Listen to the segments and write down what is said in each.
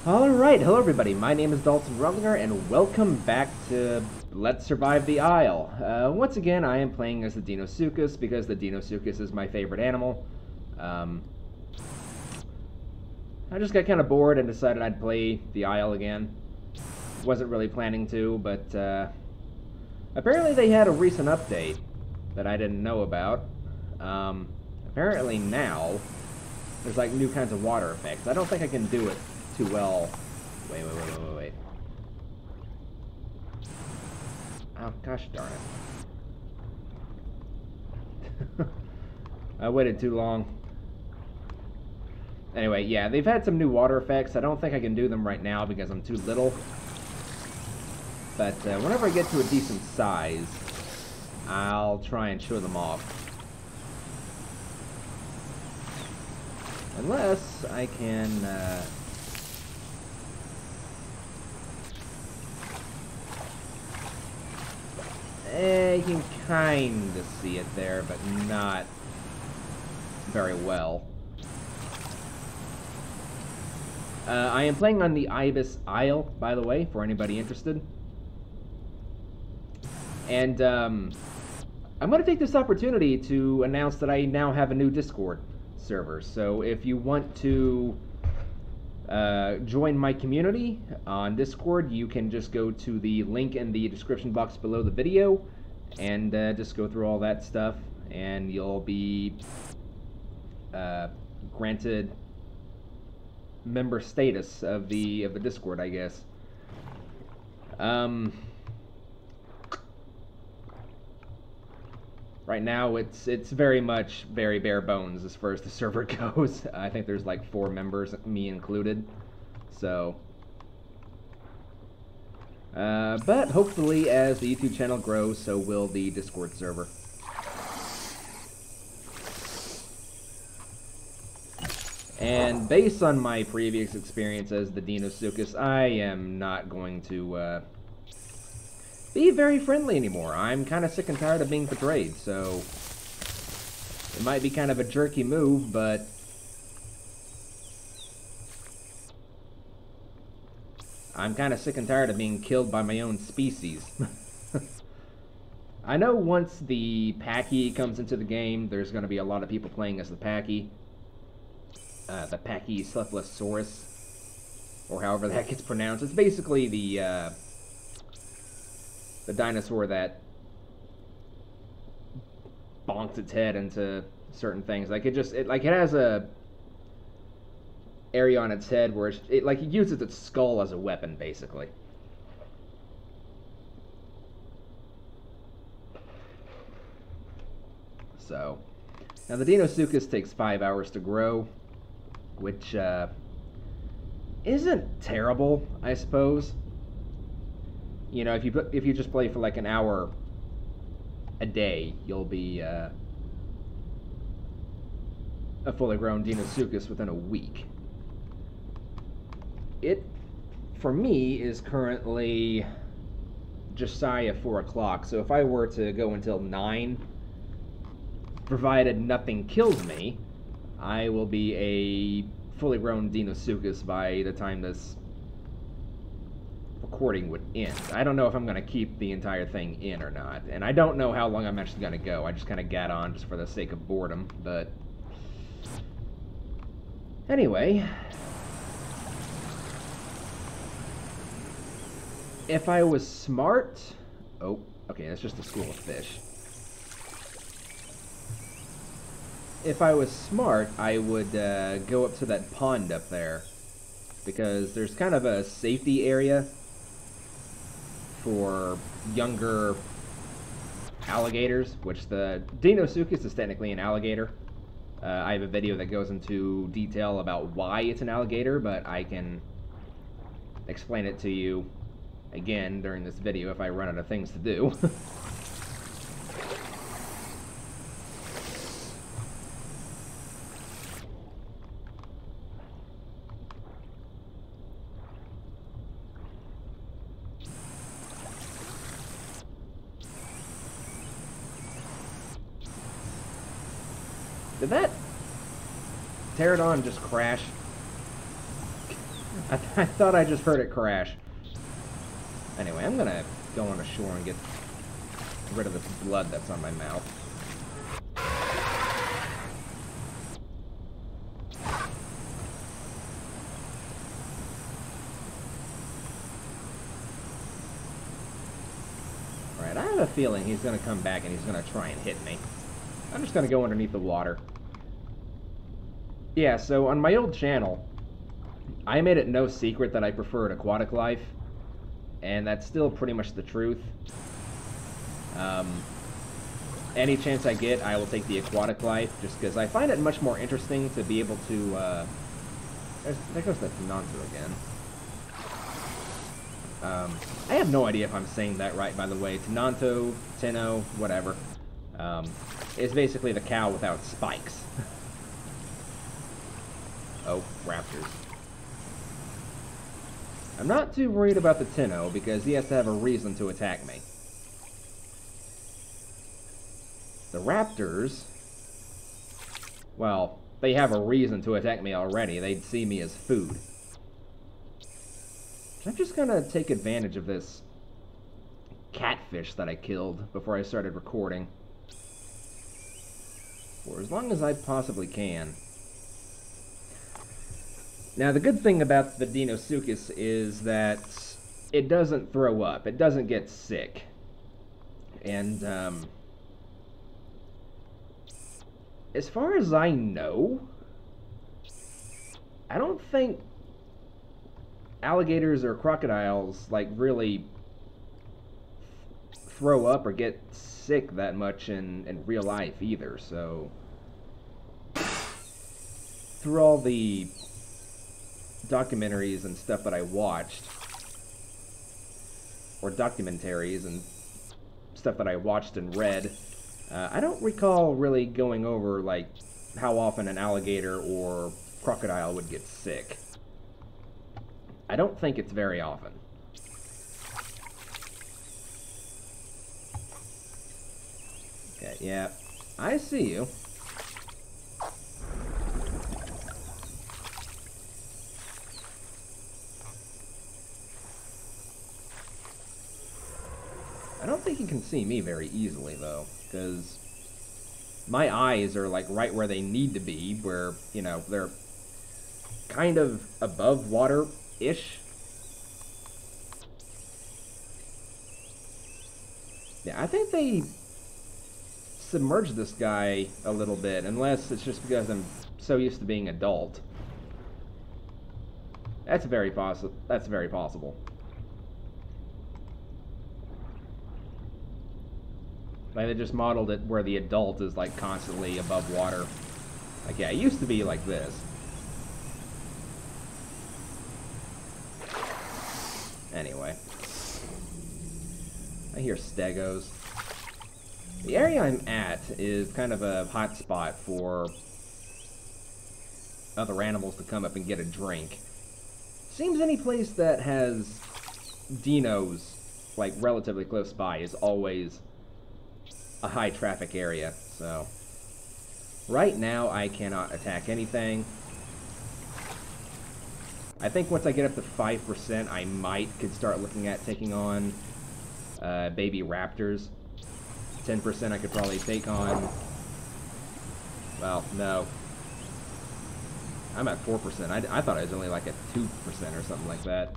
Alright, hello everybody, my name is Dalton Rumlinger, and welcome back to Let's Survive the Isle. Once again, I am playing as the Deinosuchus, because the Deinosuchus is my favorite animal. I just got kind of bored and decided I'd play the Isle again. Wasn't really planning to, but apparently they had a recent update that I didn't know about. Apparently now, there's like new kinds of water effects. I don't think I can do it too well. Wait. Oh, gosh darn it. I waited too long. Anyway, yeah, they've had some new water effects. I don't think I can do them right now because I'm too little. But whenever I get to a decent size, I'll try and show them off. Unless I can... you can kind of see it there, but not very well. I am playing on the Ibis Isle, by the way, for anybody interested. And I'm going to take this opportunity to announce that I now have a new Discord server. So if you want to join my community on Discord, you can just go to the link in the description box below the video and just go through all that stuff, and you'll be granted member status of the Discord, I guess. Right now, it's very much very bare bones as far as the server goes. I think there's like 4 members, me included. So, but hopefully, as the YouTube channel grows, so will the Discord server. And based on my previous experience as the Deinosuchus, I am not going to be very friendly anymore. I'm kind of sick and tired of being betrayed, so it might be kind of a jerky move, but I'm kind of sick and tired of being killed by my own species. I know once the Pachy comes into the game, there's going to be a lot of people playing as the Pachy. The Pachycephalosaurus, or however that gets pronounced. It's basically the dinosaur that bonks its head into certain things. Like it has a area on its head where it uses its skull as a weapon, basically. So now the Deinosuchus takes 5 hours to grow, which isn't terrible, I suppose. You know, if you just play for like an hour a day, you'll be a fully grown Deinosuchus within a week. It, for me, is currently just shy of 4 o'clock, so if I were to go until 9, provided nothing kills me, I will be a fully grown Deinosuchus by the time this recording would end. I don't know if I'm going to keep the entire thing in or not, and I don't know how long I'm actually going to go. I just kind of got on just for the sake of boredom, but anyway, if I was smart... Oh, okay, that's just a school of fish. If I was smart, I would go up to that pond up there, because there's kind of a safety area for younger alligators, which the Deinosuchus is technically an alligator. I have a video that goes into detail about why it's an alligator, but I can explain it to you again during this video if I run out of things to do. Did that pterodon just crash? I thought I just heard it crash. Anyway, I'm gonna go on ashore and get rid of this blood that's on my mouth. Alright, I have a feeling he's gonna come back and he's gonna try and hit me. I'm just gonna go underneath the water. Yeah, so on my old channel, I made it no secret that I preferred aquatic life, and that's still pretty much the truth. Any chance I get, I will take the aquatic life, just because I find it much more interesting to be able to, there goes the Tenonto again. I have no idea if I'm saying that right, by the way. Tenonto, Tenno, whatever. It's basically the cow without spikes. Oh, raptors. I'm not too worried about the Tenno, because he has to have a reason to attack me. The raptors, well, they have a reason to attack me already. They'd see me as food. I'm just gonna take advantage of this catfish that I killed before I started recording. For as long as I possibly can. Now, the good thing about the Deinosuchus is that it doesn't throw up. It doesn't get sick. And, as far as I know, I don't think alligators or crocodiles, like, really throw up or get sick that much in real life either, so through all the documentaries and stuff that I watched, or documentaries and stuff that I watched and read, I don't recall really going over, like, how often an alligator or crocodile would get sick. I don't think it's very often. Okay, yeah, I see you. I don't think you can see me very easily, though, because my eyes are, like, right where they need to be, where, you know, they're kind of above water-ish. Yeah, I think they submerged this guy a little bit, unless it's just because I'm so used to being adult. That's very possible. That's very possible. Like, they just modeled it where the adult is, like, constantly above water. Like, yeah, it used to be like this. Anyway. I hear stegos. The area I'm at is kind of a hot spot for other animals to come up and get a drink. Seems any place that has dinos, like, relatively close by is always a high traffic area, so right now I cannot attack anything. I think once I get up to 5%, I could start looking at taking on baby raptors. 10% I could probably take on, well, no. I'm at 4%. I thought I was only like at 2% or something like that.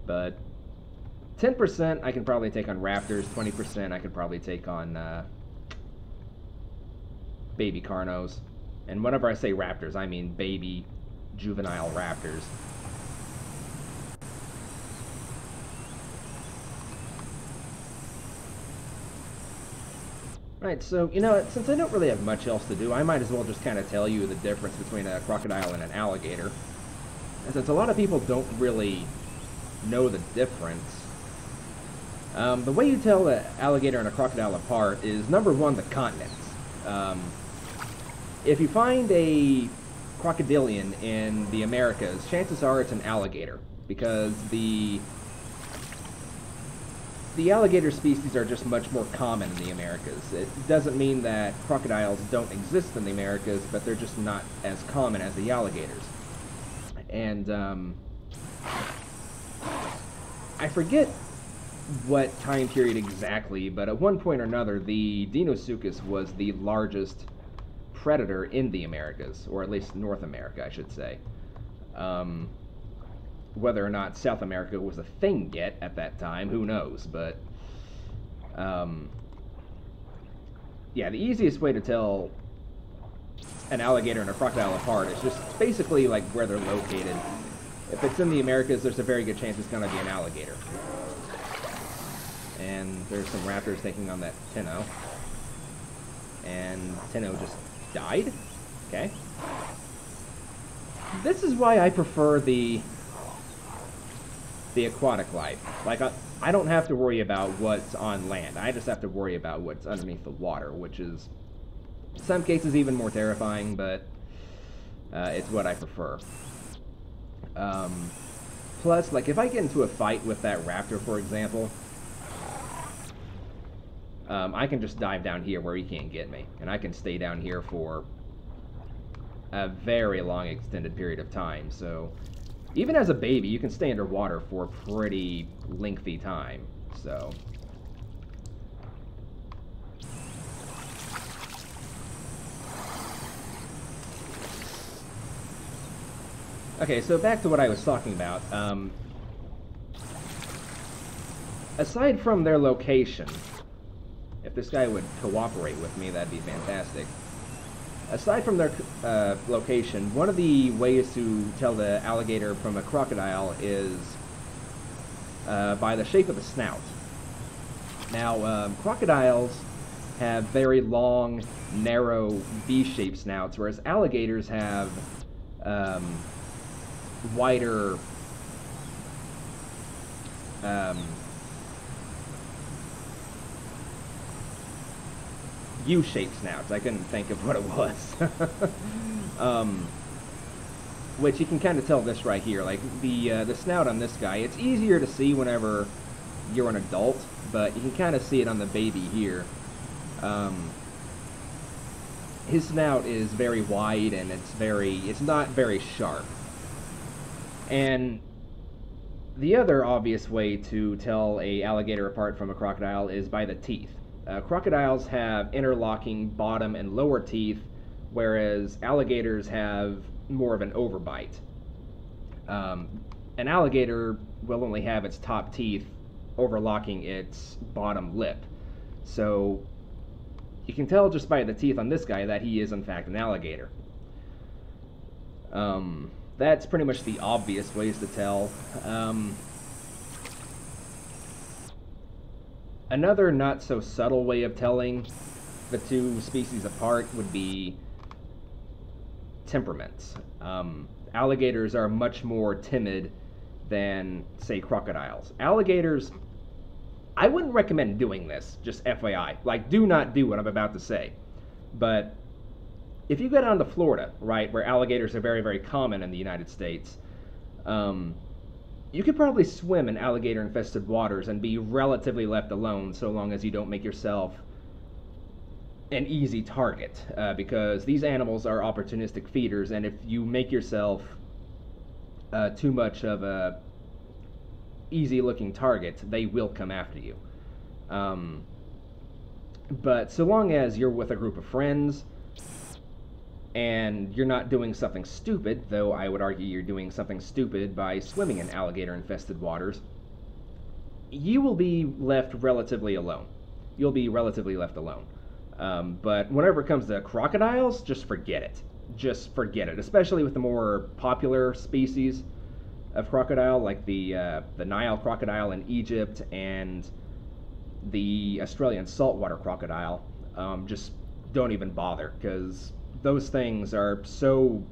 But 10% I can probably take on raptors. 20% I could probably take on baby carnos. And whenever I say raptors, I mean baby juvenile raptors. Right, so, you know, since I don't really have much else to do, I might as well just kind of tell you the difference between a crocodile and an alligator. And since a lot of people don't really know the difference, the way you tell an alligator and a crocodile apart is, number one, the continents. If you find a crocodilian in the Americas, chances are it's an alligator, because the alligator species are just much more common in the Americas. It doesn't mean that crocodiles don't exist in the Americas, but they're just not as common as the alligators. And I forget what time period exactly, but at one point or another, the Deinosuchus was the largest predator in the Americas, or at least North America, I should say. Whether or not South America was a thing yet at that time, who knows, but yeah, the easiest way to tell an alligator and a crocodile apart is just basically like where they're located. If it's in the Americas, there's a very good chance it's going to be an alligator. And there's some raptors taking on that Tenno. And Tenno just died? Okay. This is why I prefer the aquatic life. Like, I don't have to worry about what's on land. I just have to worry about what's underneath the water, which is, in some cases, even more terrifying, but it's what I prefer. Plus, like, if I get into a fight with that raptor, for example, I can just dive down here where he can't get me, and I can stay down here for a very long extended period of time. So even as a baby, you can stay underwater for a pretty lengthy time. So okay, so back to what I was talking about. Aside from their location, if this guy would cooperate with me, that'd be fantastic. Aside from their location, one of the ways to tell the alligator from a crocodile is by the shape of the snout. Now, crocodiles have very long, narrow, V-shaped snouts, whereas alligators have wider, U-shaped snouts. I couldn't think of what it was. Which you can kind of tell this right here. Like, the snout on this guy, it's easier to see whenever you're an adult, but you can kind of see it on the baby here. His snout is very wide, and it's not very sharp. And the other obvious way to tell a alligator apart from a crocodile is by the teeth. Crocodiles have interlocking bottom and lower teeth, whereas alligators have more of an overbite. An alligator will only have its top teeth overlocking its bottom lip. So you can tell just by the teeth on this guy that he is in fact an alligator. That's pretty much the obvious ways to tell. Another not so subtle way of telling the two species apart would be temperaments. Alligators are much more timid than, say, crocodiles. Alligators, I wouldn't recommend doing this, just FYI. Like, do not do what I'm about to say. But if you go down to Florida, right, where alligators are very, very common in the United States, you could probably swim in alligator-infested waters and be relatively left alone so long as you don't make yourself an easy target, because these animals are opportunistic feeders, and if you make yourself too much of a easy-looking target, they will come after you. But so long as you're with a group of friends, and you're not doing something stupid, though I would argue you're doing something stupid by swimming in alligator-infested waters, you will be left relatively alone. You'll be relatively left alone. But whenever it comes to crocodiles, just forget it. Just forget it, especially with the more popular species of crocodile, like the Nile crocodile in Egypt and the Australian saltwater crocodile. Just don't even bother, because those things are so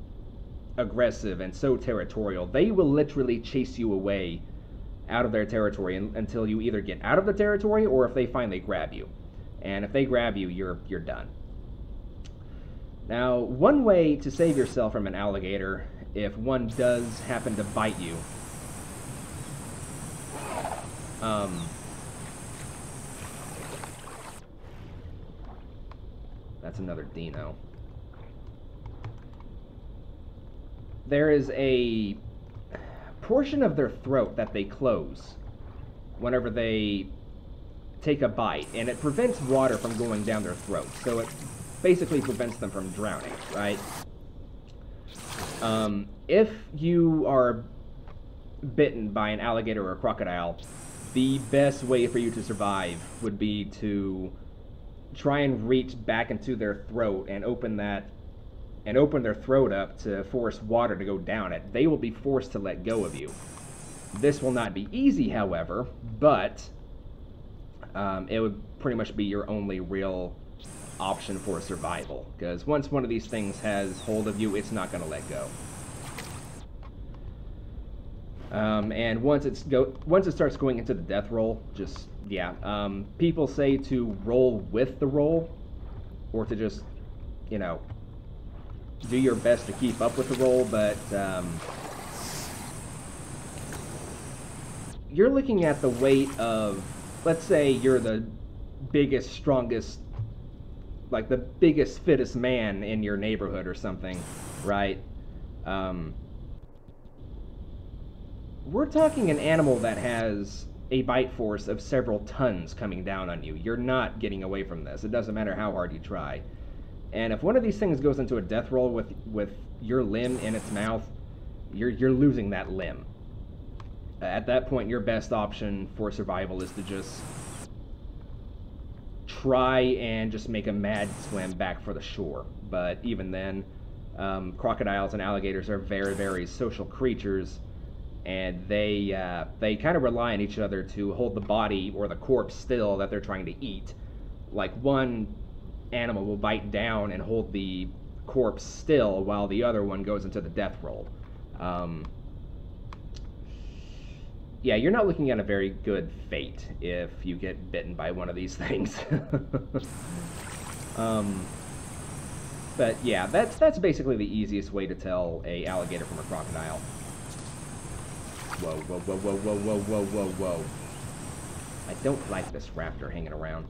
aggressive and so territorial. They will literally chase you away out of their territory until you either get out of the territory or if they finally grab you. And if they grab you, you're done. Now, one way to save yourself from an alligator, if one does happen to bite you, that's another Dino. There is a portion of their throat that they close whenever they take a bite, and it prevents water from going down their throat, so it basically prevents them from drowning, right? If you are bitten by an alligator or a crocodile, the best way for you to survive would be to try and reach back into their throat and open their throat up to force water to go down it. They will be forced to let go of you. This will not be easy, however, but it would pretty much be your only real option for survival, because once one of these things has hold of you, it's not going to let go. And once it starts going into the death roll, just, yeah, people say to roll with the roll, or to just, you know, do your best to keep up with the roll, but you're looking at the weight of, let's say you're the biggest, strongest, like the biggest, fittest man in your neighborhood or something, right? We're talking an animal that has a bite force of several tons coming down on you. You're not getting away from this. It doesn't matter how hard you try. And if one of these things goes into a death roll with your limb in its mouth, you're losing that limb. At that point, your best option for survival is to just try and just make a mad swim back for the shore. But even then, crocodiles and alligators are very, very social creatures, and they kind of rely on each other to hold the body or the corpse still that they're trying to eat. Like, one animal will bite down and hold the corpse still while the other one goes into the death roll. Yeah, you're not looking at a very good fate if you get bitten by one of these things. But yeah, that's basically the easiest way to tell a alligator from a crocodile. Whoa, whoa, whoa, whoa, whoa, whoa, whoa, whoa, whoa. I don't like this raptor hanging around.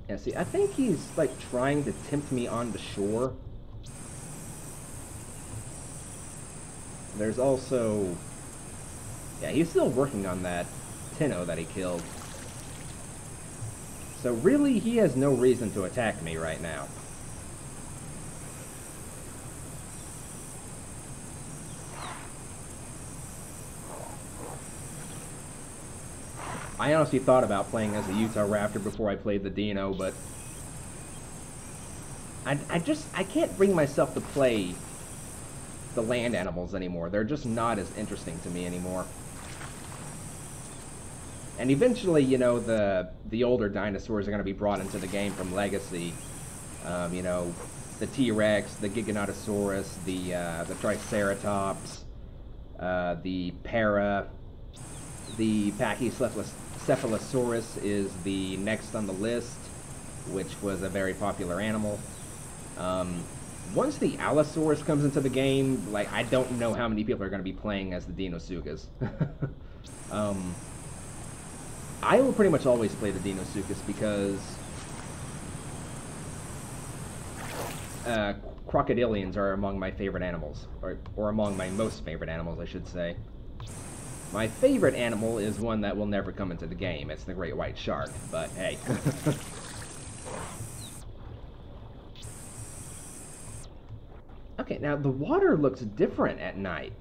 Yeah, see, I think he's, like, trying to tempt me on the shore. There's also... Yeah, he's still working on that Tenno that he killed. So really, he has no reason to attack me right now. I honestly thought about playing as a Utah Raptor before I played the Dino, but I can't bring myself to play the land animals anymore. They're just not as interesting to me anymore. And eventually, you know, the older dinosaurs are going to be brought into the game from Legacy. You know, the T-Rex, the Giganotosaurus, the Triceratops, the Para, the Pachycephalosaurus is the next on the list, which was a very popular animal. Once the Allosaurus comes into the game, like, I don't know how many people are going to be playing as the Deinosuchus. I will pretty much always play the Deinosuchus because crocodilians are among my favorite animals, or among my most favorite animals, I should say. My favorite animal is one that will never come into the game. It's the great white shark, but hey. Okay, now the water looks different at night.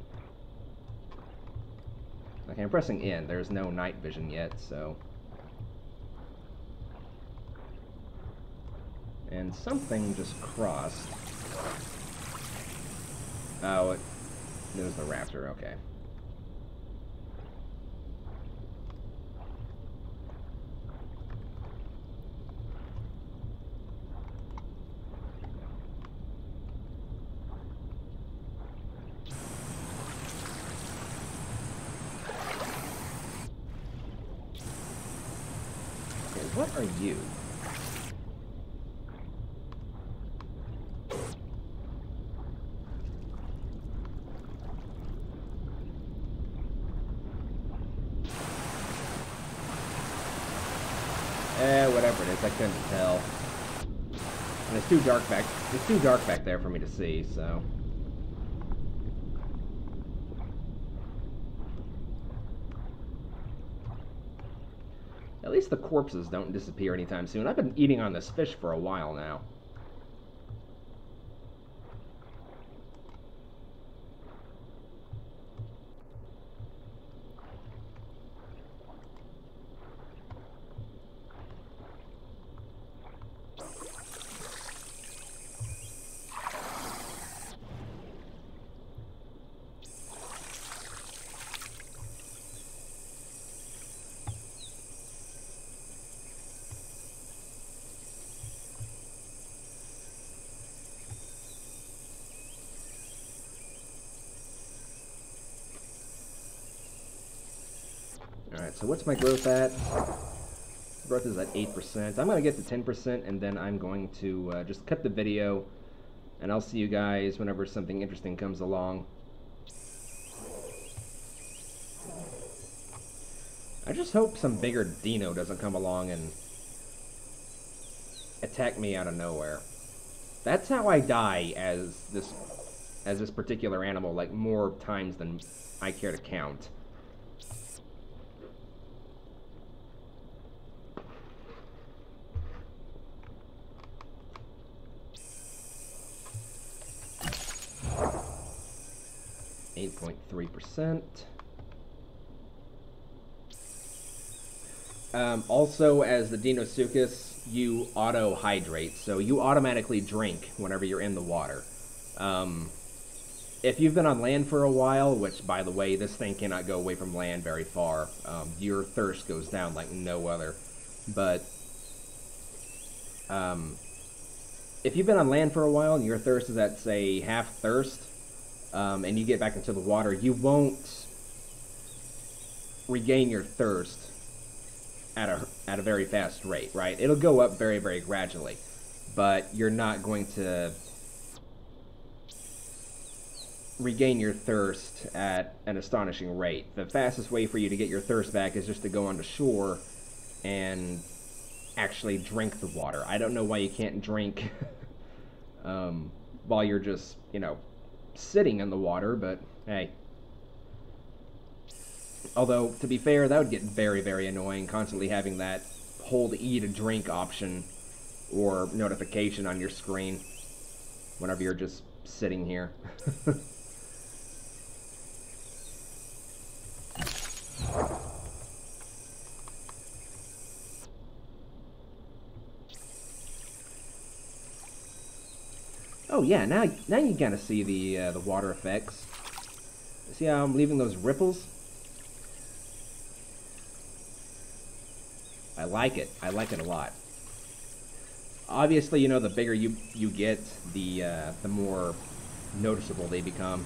Okay, I'm pressing in. There's no night vision yet, so... And something just crossed. Oh, it was the raptor, okay. What are you? whatever it is. I couldn't tell. And it's too dark back. It's too dark back there for me to see. So. At least the corpses don't disappear anytime soon. I've been eating on this fish for a while now. Alright, so what's my growth at? Growth is at 8%. I'm going to get to 10%, and then I'm going to just cut the video, and I'll see you guys whenever something interesting comes along. I just hope some bigger dino doesn't come along and attack me out of nowhere. That's how I die as this particular animal, like more times than I care to count. .3%. Also, as the Deinosuchus, you auto-hydrate, so you automatically drink whenever you're in the water. If you've been on land for a while, which, by the way, this thing cannot go away from land very far, your thirst goes down like no other. But if you've been on land for a while and your thirst is at, say, half thirst, and you get back into the water, you won't regain your thirst at a very fast rate, right? It'll go up very, very gradually, but you're not going to regain your thirst at an astonishing rate. The fastest way for you to get your thirst back is just to go onto shore and actually drink the water. I don't know why you can't drink while you're just, you know, sitting in the water, but hey. Although, to be fair, that would get very, very annoying, constantly having that hold E to drink option or notification on your screen whenever you're just sitting here. Oh yeah, now you kind of see the water effects. See how I'm leaving those ripples? I like it. I like it a lot. Obviously, you know, the bigger you get, the more noticeable they become.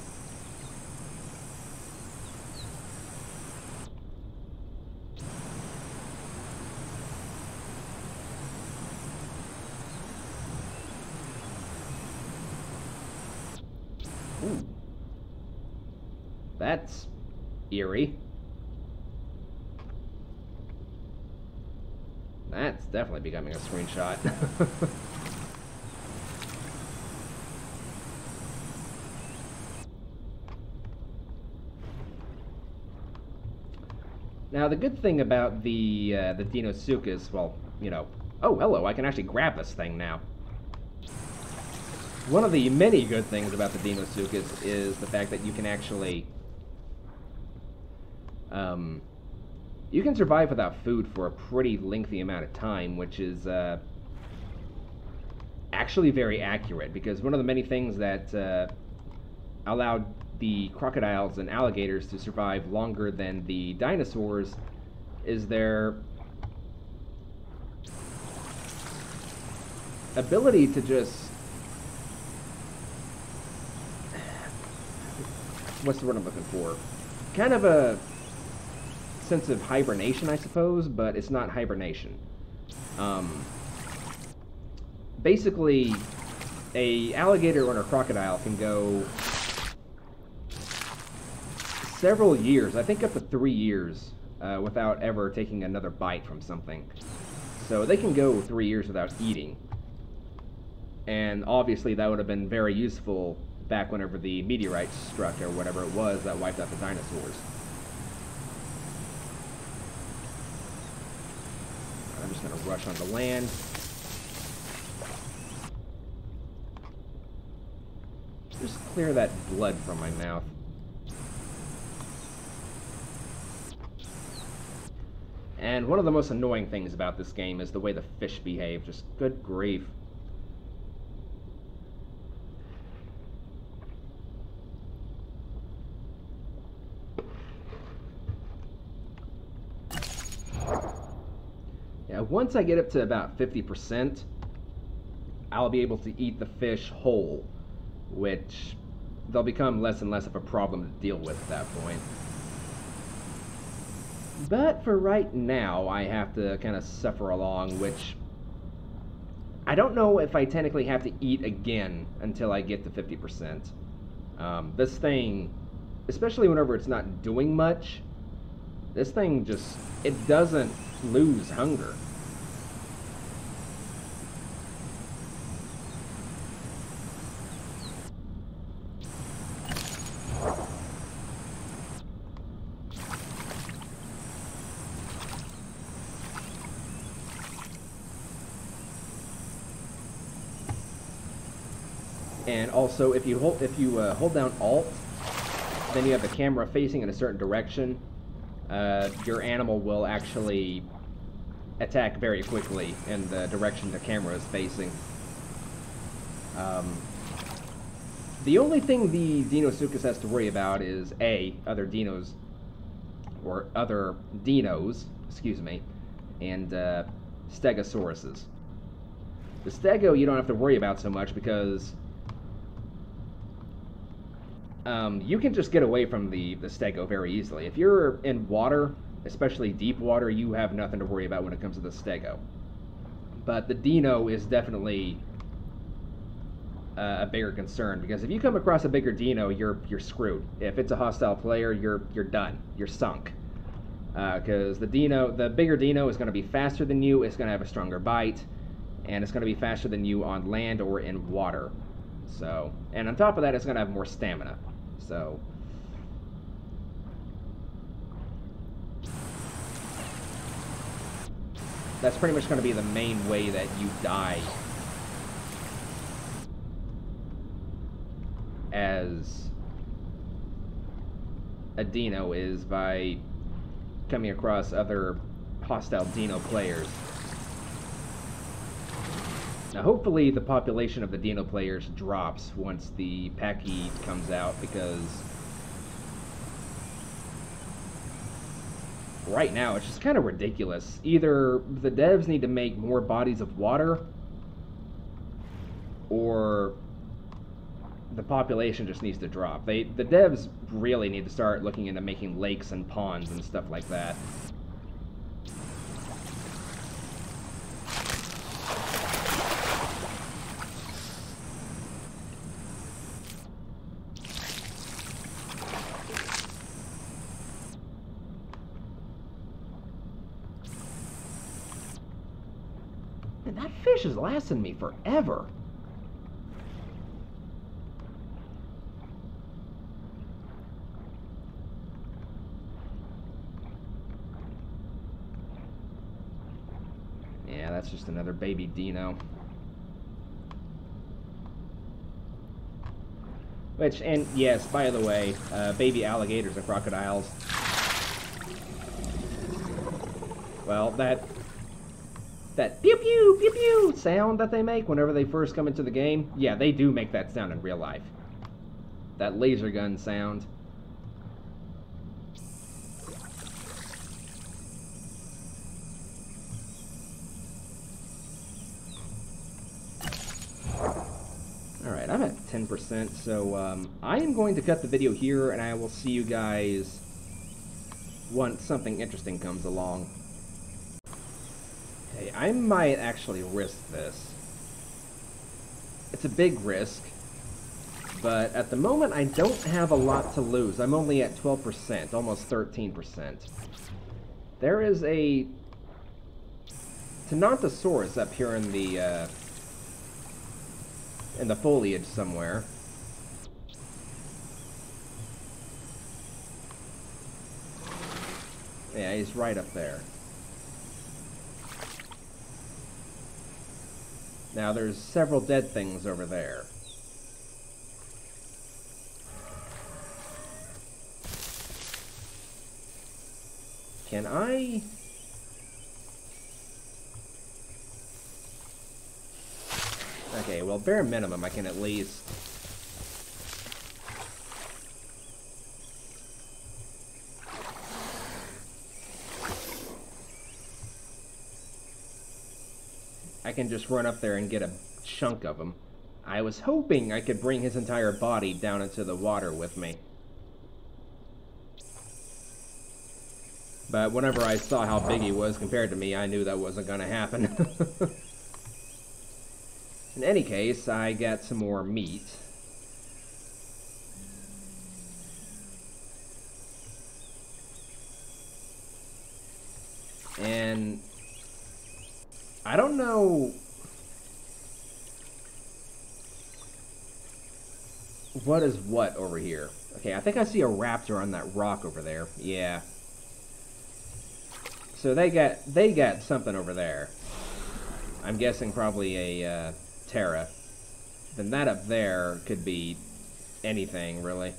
Ooh. That's eerie. That's definitely becoming a screenshot. Now, the good thing about the Deinosuchus, well, you know... Oh, hello, I can actually grab this thing now. One of the many good things about the Deinosuchus is the fact that you can actually... you can survive without food for a pretty lengthy amount of time, which is actually very accurate, because one of the many things that allowed the crocodiles and alligators to survive longer than the dinosaurs is their ability to just... What's the word I'm looking for? Kind of a sense of hibernation, I suppose, but it's not hibernation. Basically, a alligator or a crocodile can go several years, I think up to 3 years, without ever taking another bite from something. So they can go 3 years without eating. And obviously that would have been very useful back whenever the meteorite struck, or whatever it was that wiped out the dinosaurs. I'm just going to rush onto land. Just clear that blood from my mouth. And one of the most annoying things about this game is the way the fish behave. Just good grief. Yeah, once I get up to about 50%, I'll be able to eat the fish whole, which they'll become less and less of a problem to deal with at that point. But for right now, I have to kind of suffer along, which I don't know if I technically have to eat again until I get to 50%. This thing, especially whenever it's not doing much, this thing just, it doesn't lose hunger. And also, if you hold down Alt, then you have the camera facing in a certain direction. Your animal will actually attack very quickly in the direction the camera is facing. The only thing the Deinosuchus has to worry about is other dinos, excuse me, and stegosauruses. The stego you don't have to worry about so much because you can just get away from the stego very easily. If you're in water, especially deep water, you have nothing to worry about when it comes to the stego. But the dino is definitely a bigger concern, because if you come across a bigger dino, you're screwed. If it's a hostile player, you're done. You're sunk. Because the bigger dino is going to be faster than you, it's going to have a stronger bite, and it's going to be faster than you on land or in water. So, and on top of that, it's going to have more stamina. So, that's pretty much going to be the main way that you die as a dino, is by coming across other hostile dino players. Now, hopefully the population of the dino players drops once the pack heat comes out, because right now it's just kind of ridiculous. Either the devs need to make more bodies of water, or the population just needs to drop. The devs really need to start looking into making lakes and ponds and stuff like that. And that fish is lasting me forever. Yeah, that's just another baby dino. Which, and yes, by the way, baby alligators and crocodiles. Well, that pew pew pew pew sound that they make whenever they first come into the game, yeah, they do make that sound in real life. That laser gun sound. Alright, I'm at 10%, so I am going to cut the video here, and I will see you guys once something interesting comes along. Okay, I might actually risk this. It's a big risk, but at the moment I don't have a lot to lose. I'm only at 12%, almost 13%. There is a Tenontosaurus up here in the foliage somewhere. Yeah, he's right up there. Now there's several dead things over there. Can I... Okay, well, bare minimum, I can at least... I can just run up there and get a chunk of him. I was hoping I could bring his entire body down into the water with me. But whenever I saw how big he was compared to me, I knew that wasn't going to happen. In any case, I got some more meat. And I don't know what is what over here. Okay, I think I see a raptor on that rock over there. Yeah. So they got something over there. I'm guessing probably a Terra. Then that up there could be anything, really.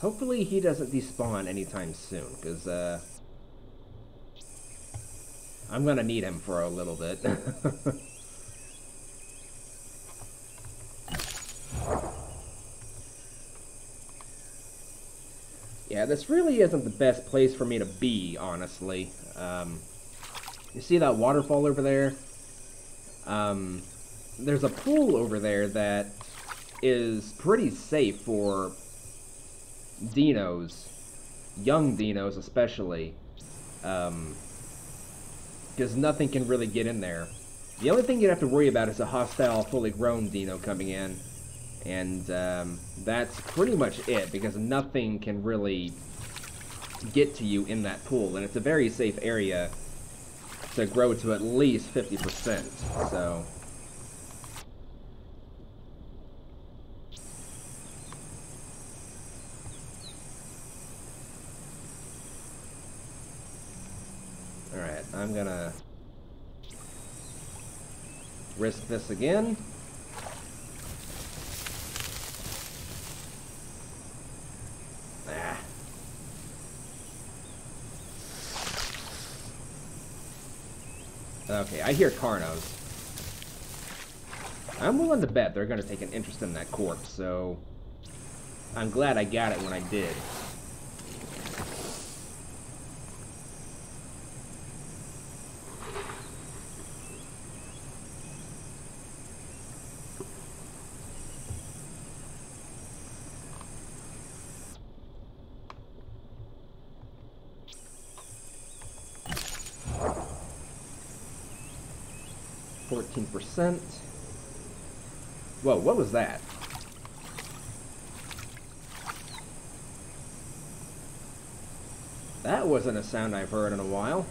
Hopefully he doesn't despawn anytime soon, because I'm gonna need him for a little bit. Yeah, this really isn't the best place for me to be, honestly. You see that waterfall over there? There's a pool over there that is pretty safe for dinos, young dinos especially, because nothing can really get in there. The only thing you'd have to worry about is a hostile, fully grown dino coming in, and that's pretty much it, because nothing can really get to you in that pool, and it's a very safe area to grow to at least 50%, so... Alright, I'm gonna risk this again. Ah. Okay, I hear Carnos. I'm willing to bet they're gonna take an interest in that corpse, so I'm glad I got it when I did. %. Whoa, what was that? That wasn't a sound I've heard in a while.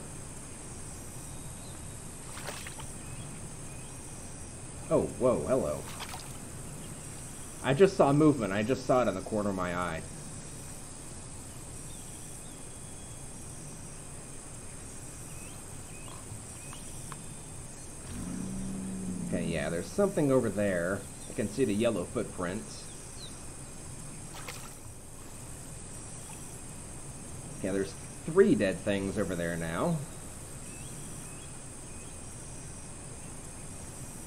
Oh, whoa, hello. I just saw movement. I just saw it in the corner of my eye. Okay, yeah, there's something over there. I can see the yellow footprints. Okay, there's 3 dead things over there now.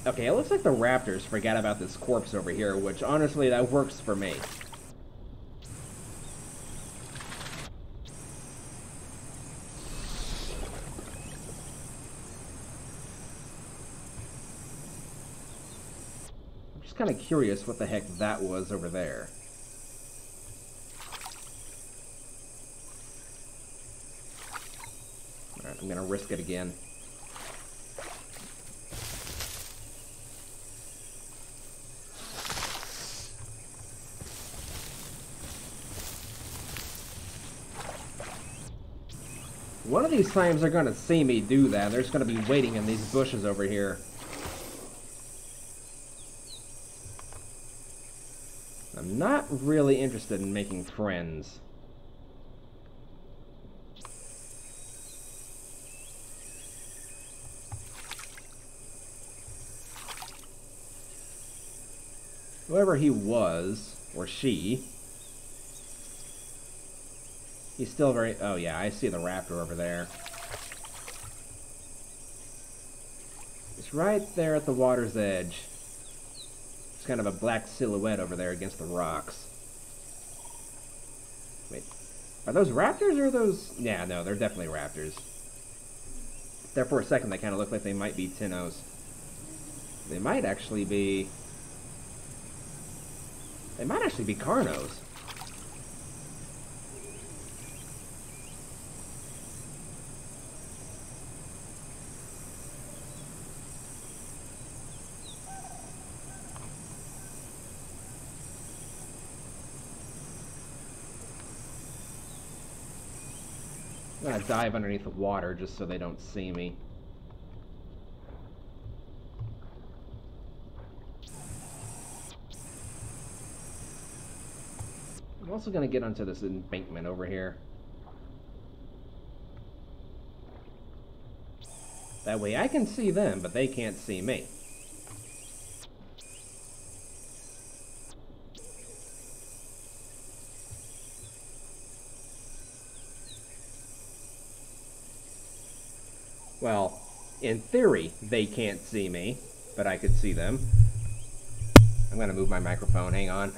Okay, it looks like the raptors forgot about this corpse over here, which honestly, that works for me. Kind of curious what the heck that was over there. Alright, I'm gonna risk it again. One of these times they're gonna see me do that. They're just gonna be waiting in these bushes over here. I'm not really interested in making friends. Whoever he was, or she, he's still very... Oh yeah, I see the raptor over there. It's right there at the water's edge. It's kind of a black silhouette over there against the rocks. Wait, are those raptors or are those... Yeah, no, they're definitely raptors. There for a second they kind of look like they might be Tinnos. They might actually be... They might actually be Carnos. I'm gonna dive underneath the water just so they don't see me. I'm also going to get onto this embankment over here. That way I can see them, but they can't see me. Well, in theory, they can't see me, but I could see them. I'm going to move my microphone, hang on.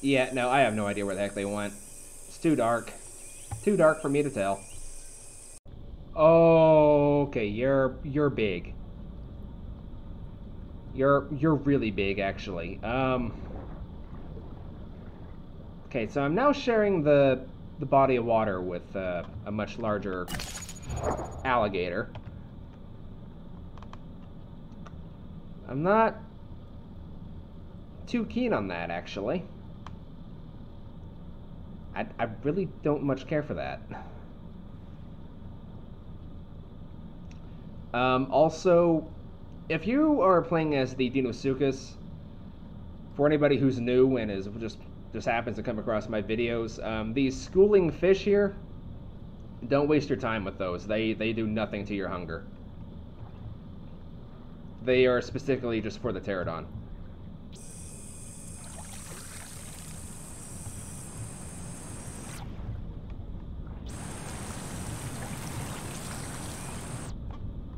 Yeah, no, I have no idea where the heck they went. It's too dark. Too dark for me to tell. Oh, okay, you're big. You're really big, actually. Okay, so I'm now sharing the body of water with a much larger alligator. I'm not too keen on that, actually. I really don't much care for that. Also, if you are playing as the Deinosuchus, for anybody who's new and is just happens to come across my videos, these schooling fish here, don't waste your time with those. They do nothing to your hunger. They are specifically just for the pterodon.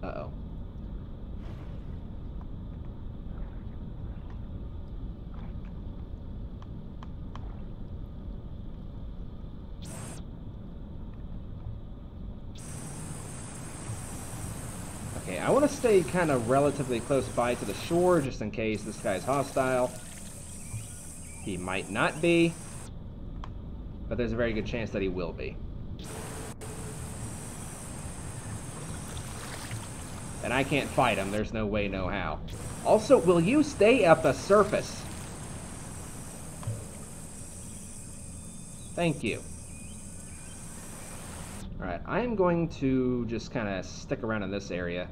Uh-oh. Okay, I want to stay kind of relatively close by to the shore, just in case this guy's hostile. He might not be, but there's a very good chance that he will be. And I can't fight him, there's no way, no how. Also, will you stay at the surface? Thank you. Alright, I am going to just kind of stick around in this area.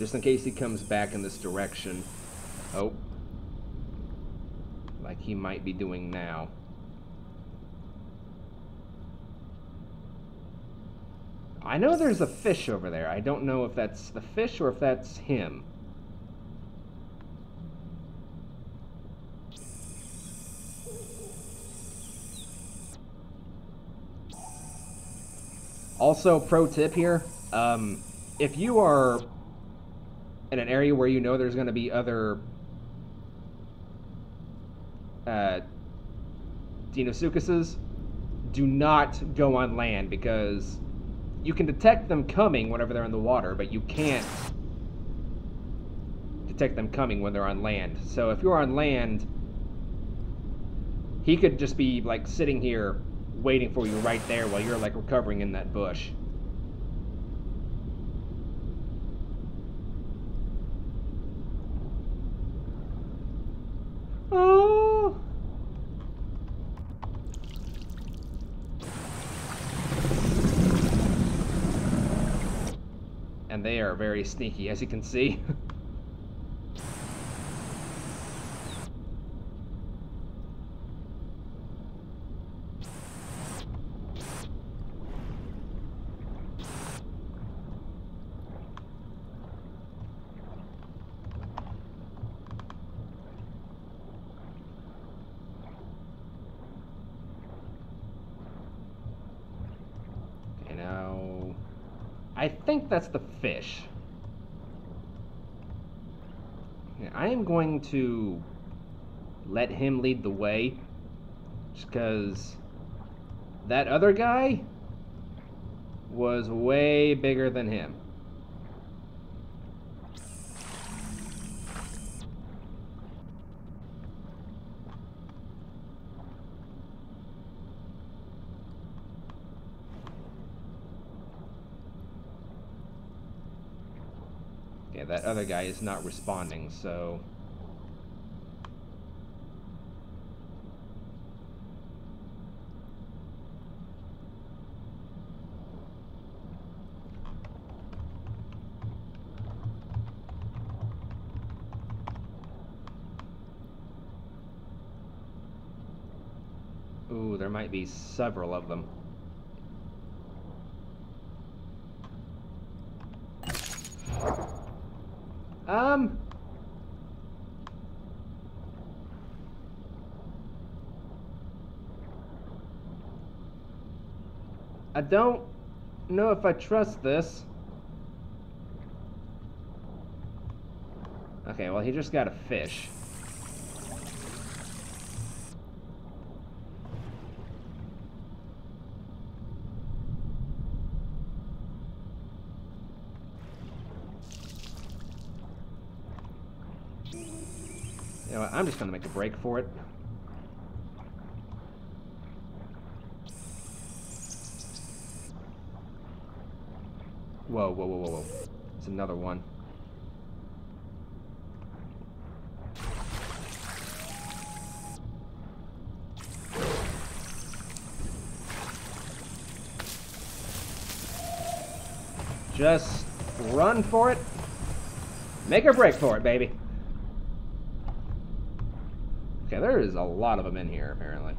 Just in case he comes back in this direction. Oh. Like he might be doing now. I know there's a fish over there. I don't know if that's the fish or if that's him. Also, pro tip here, if you are in an area where you know there's going to be other Deinosuchuses, do not go on land, because you can detect them coming whenever they're in the water, but you can't detect them coming when they're on land. So if you're on land, he could just be like sitting here waiting for you right there while you're like recovering in that bush. And they are very sneaky, as you can see. Now, I think that's the fish. Yeah, I am going to let him lead the way, just because that other guy was way bigger than him. Yeah, that other guy is not responding, so... Ooh, there might be several of them. I don't know if I trust this. Okay, well, he just got a fish. You know what, I'm just gonna make a break for it. Whoa, whoa, whoa, whoa, whoa. It's another one. Just run for it. Make a break for it, baby. Okay, there is a lot of them in here, apparently.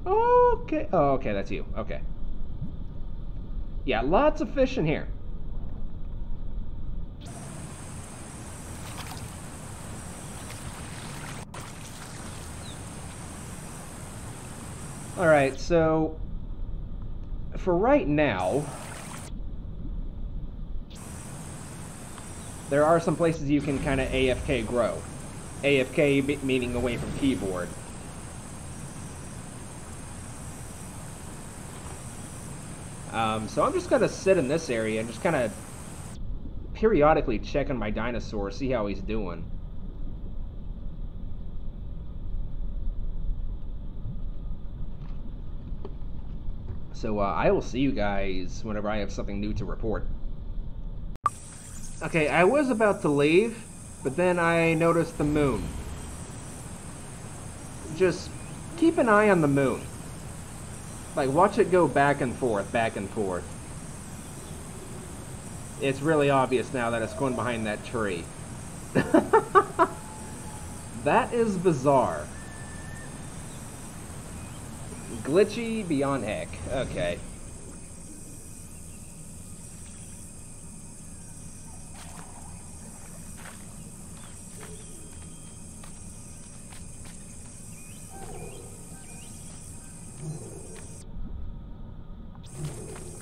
Okay. Oh, okay, that's you. Okay. Yeah, lots of fish in here. Alright, so for right now, there are some places you can kind of AFK grow. AFK meaning away from keyboard. So I'm just going to sit in this area and just kind of periodically check on my dinosaur, see how he's doing. So I will see you guys whenever I have something new to report. Okay, I was about to leave, but then I noticed the moon. Just keep an eye on the moon. Like, watch it go back and forth, back and forth. It's really obvious now that it's going behind that tree. That is bizarre. Glitchy beyond heck. Okay.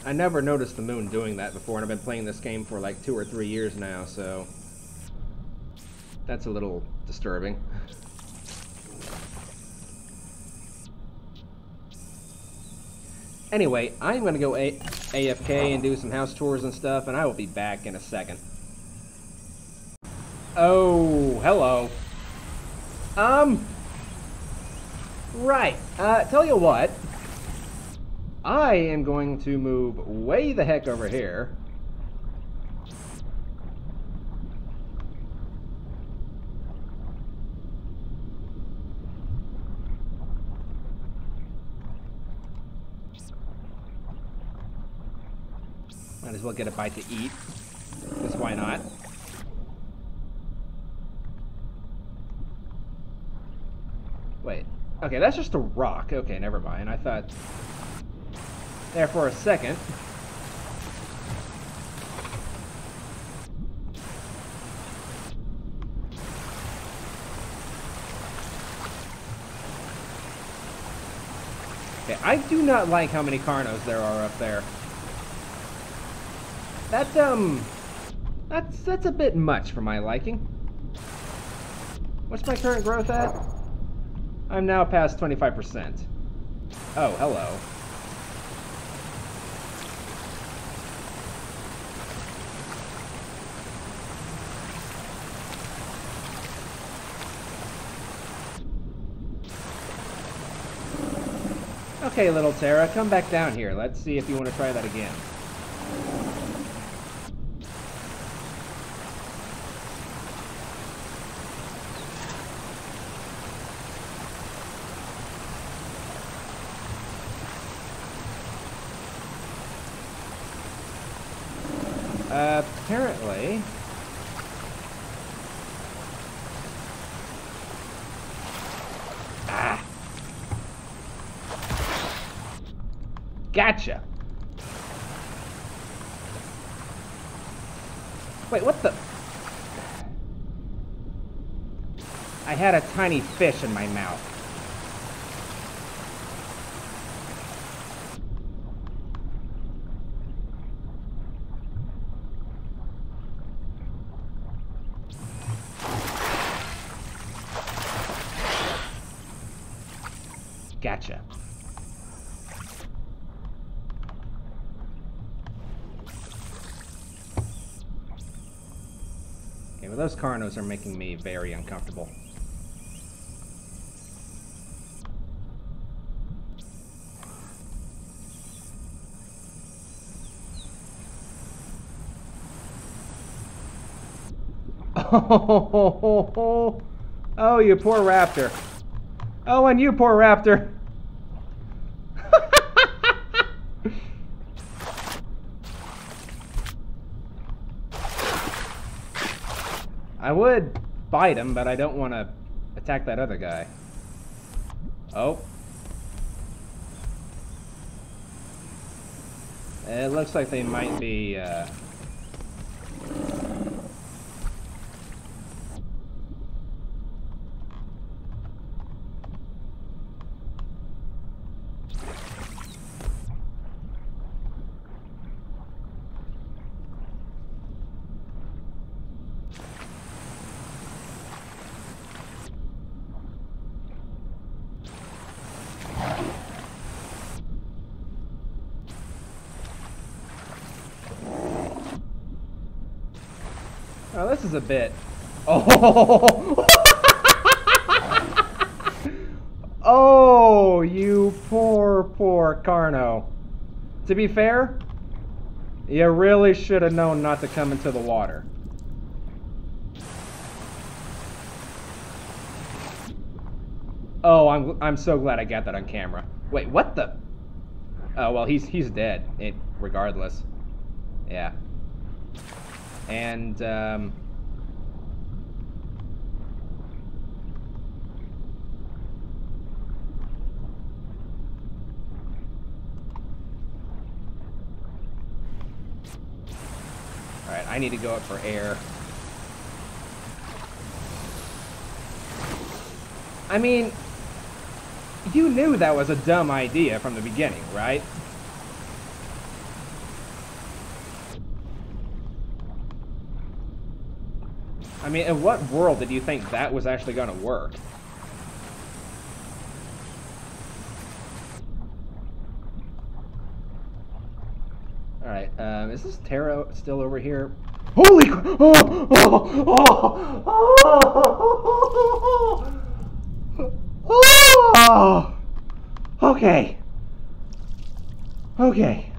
I never noticed the moon doing that before, and I've been playing this game for like 2 or 3 years now, so that's a little disturbing. Anyway, I'm gonna go AFK and do some house chores and stuff, and I will be back in a second. Oh, hello. Right, tell you what. I am going to move way the heck over here. Might as well get a bite to eat. Because why not? Wait. Okay, that's just a rock. Okay, never mind. I thought... There for a second. Okay, I do not like how many Carnos there are up there. That's a bit much for my liking. What's my current growth at? I'm now past 25%. Oh, hello. Okay, little Terra, come back down here. Let's see if you want to try that again. Apparently... Ah! Gotcha! Wait, what the... I had a tiny fish in my mouth. Gotcha. Okay, well those Carnos are making me very uncomfortable. Oh, you poor raptor. Oh, and you poor raptor. I would bite him, but I don't want to attack that other guy. Oh. It looks like they might be, Oh, this is a bit... Oh! Oh, you poor, poor Carno. To be fair, you really should have known not to come into the water. Oh, I'm so glad I got that on camera. Wait, what the... Oh, well, he's dead, regardless. Yeah. And, Alright, I need to go up for air. I mean, you knew that was a dumb idea from the beginning, right? I mean, in what world did you think that was actually going to work? Alright, is this Terra still over here? Holy crap! Oh, oh, oh, oh, okay. Okay.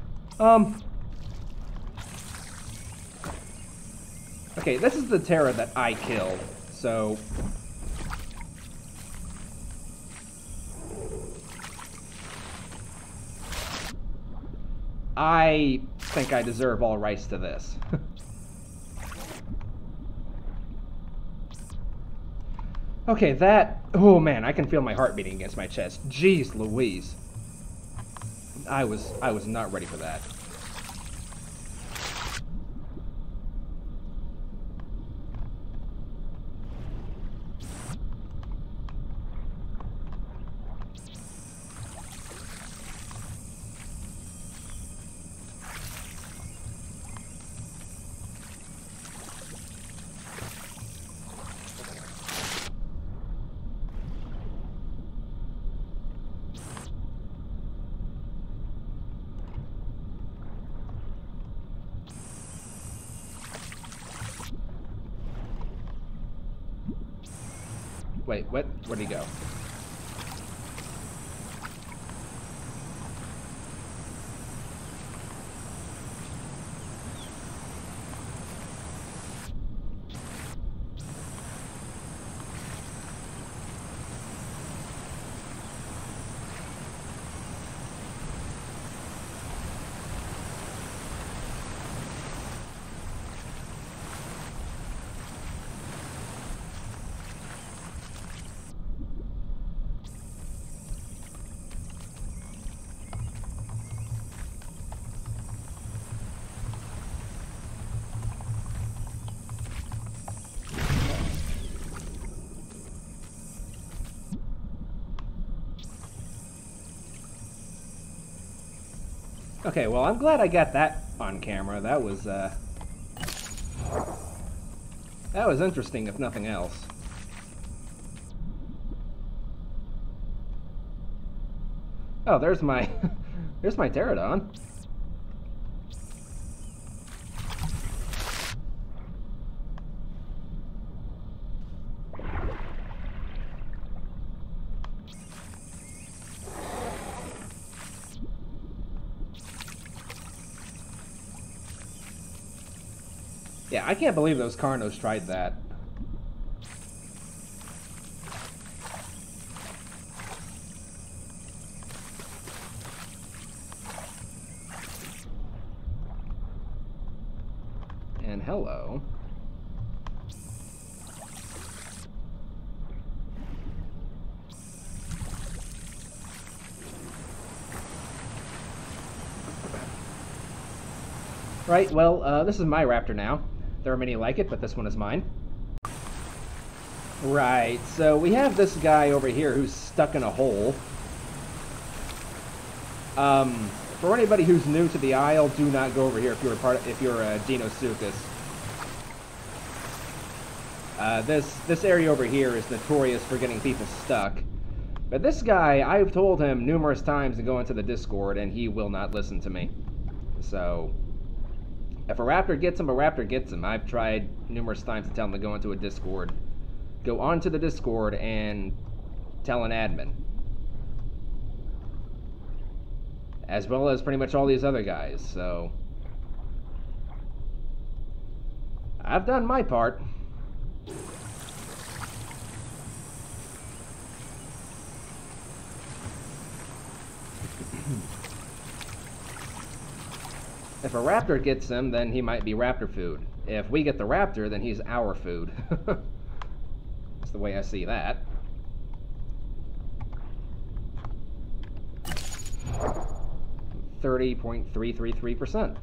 Okay, this is the Terra that I killed, so... I think I deserve all rights to this. Okay, that... Oh man, I can feel my heart beating against my chest. Jeez Louise. I was not ready for that. Wait, what? Where'd he go? Okay, well, I'm glad I got that on camera. That was interesting, if nothing else. Oh, there's my, there's my pterodon. Yeah, I can't believe those Carnos tried that. And hello. Right, well, this is my raptor now. There are many like it, but this one is mine. Right, so we have this guy over here who's stuck in a hole. For anybody who's new to the Isle, do not go over here if you're a Deinosuchus. This area over here is notorious for getting people stuck. But this guy, I've told him numerous times to go into the Discord, and he will not listen to me. So, if a raptor gets him, a raptor gets him. I've tried numerous times to tell him to go into a Discord. Go onto the Discord and tell an admin. As well as pretty much all these other guys, so... I've done my part. If a raptor gets him, then he might be raptor food. If we get the raptor, then he's our food. That's the way I see that. $30.333%.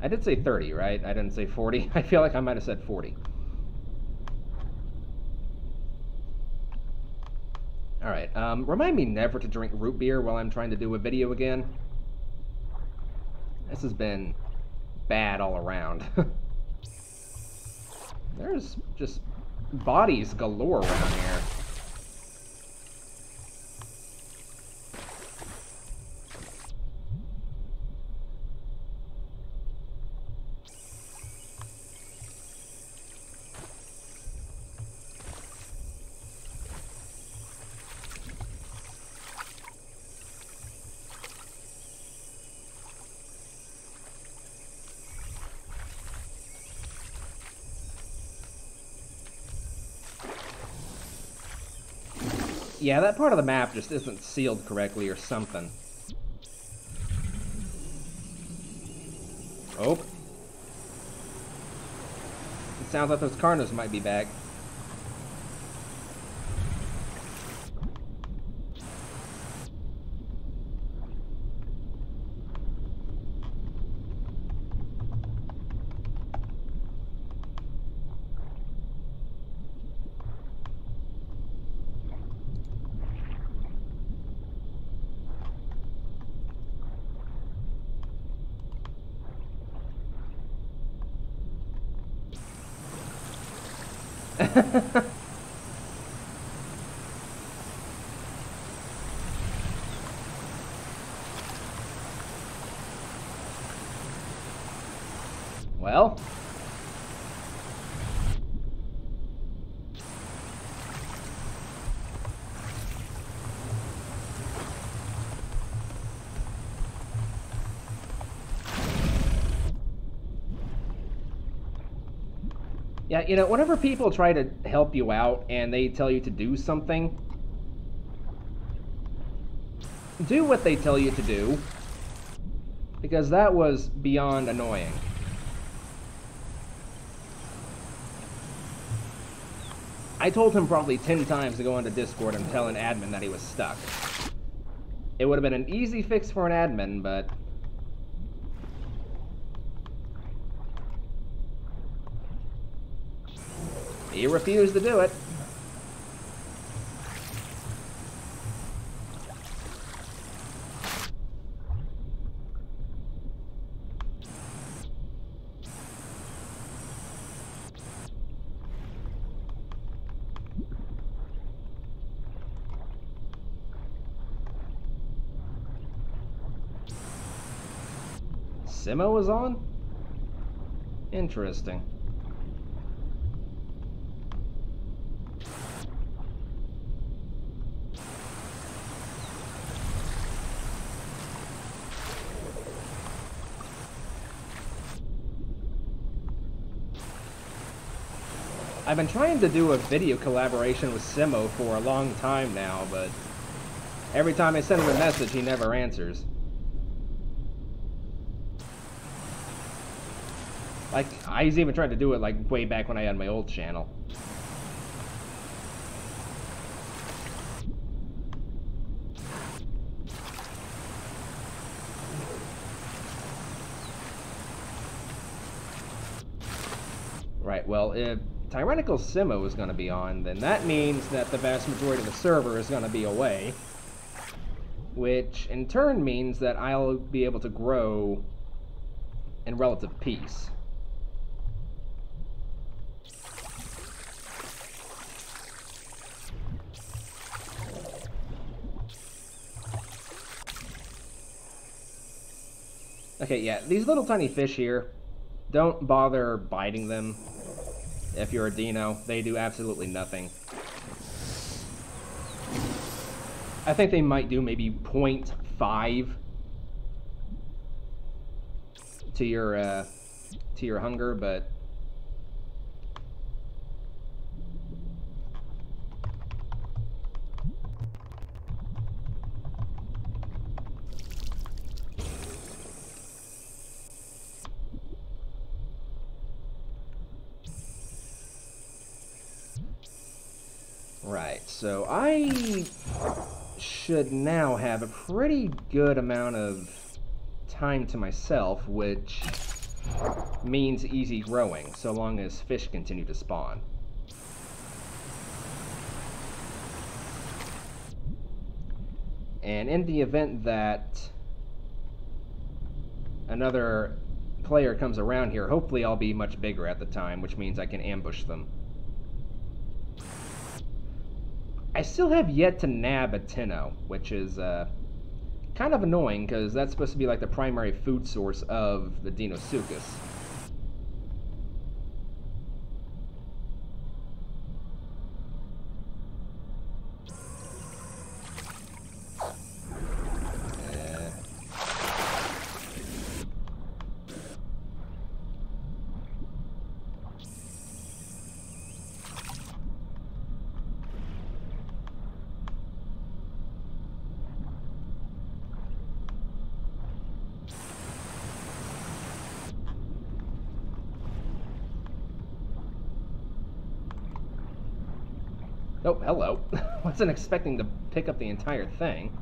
I did say 30, right? I didn't say 40. I feel like I might have said 40. Alright, remind me never to drink root beer while I'm trying to do a video again. This has been bad all around. There's just bodies galore around here. Yeah, that part of the map just isn't sealed correctly or something. Oh. It sounds like those Carnos might be back. Well, yeah, you know, whenever people try to help you out and they tell you to do something, do what they tell you to do, because that was beyond annoying. I told him probably 10 times to go onto Discord and tell an admin that he was stuck. It would have been an easy fix for an admin, but... he refused to do it. Simo was on? Interesting. I've been trying to do a video collaboration with Simo for a long time now, but every time I send him a message, he never answers. Like, I was even trying to do it, like, way back when I had my old channel. Right, well, if Tyrannical Simo is going to be on, then that means that the vast majority of the server is going to be away. Which, in turn, means that I'll be able to grow in relative peace. Okay, yeah, these little tiny fish here, don't bother biting them if you're a dino. They do absolutely nothing. I think they might do maybe 0.5 to your hunger, but right, so I should now have a pretty good amount of time to myself, which means easy growing, so long as fish continue to spawn. And in the event that another player comes around here, hopefully I'll be much bigger at the time, which means I can ambush them. I still have yet to nab a Tenno, which is kind of annoying, because that's supposed to be like the primary food source of the Deinosuchus. Oh, hello. Wasn't expecting to pick up the entire thing.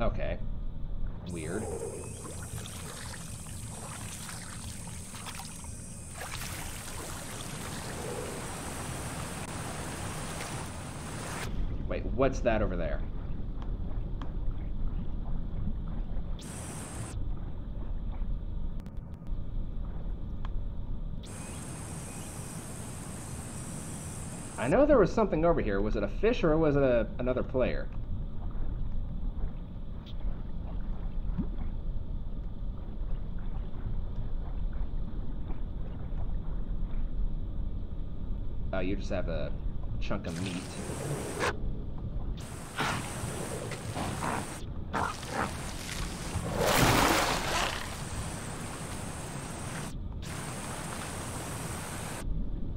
Okay. Weird. Wait, what's that over there? I know there was something over here. Was it a fish or was it another player? Oh, you just have a chunk of meat.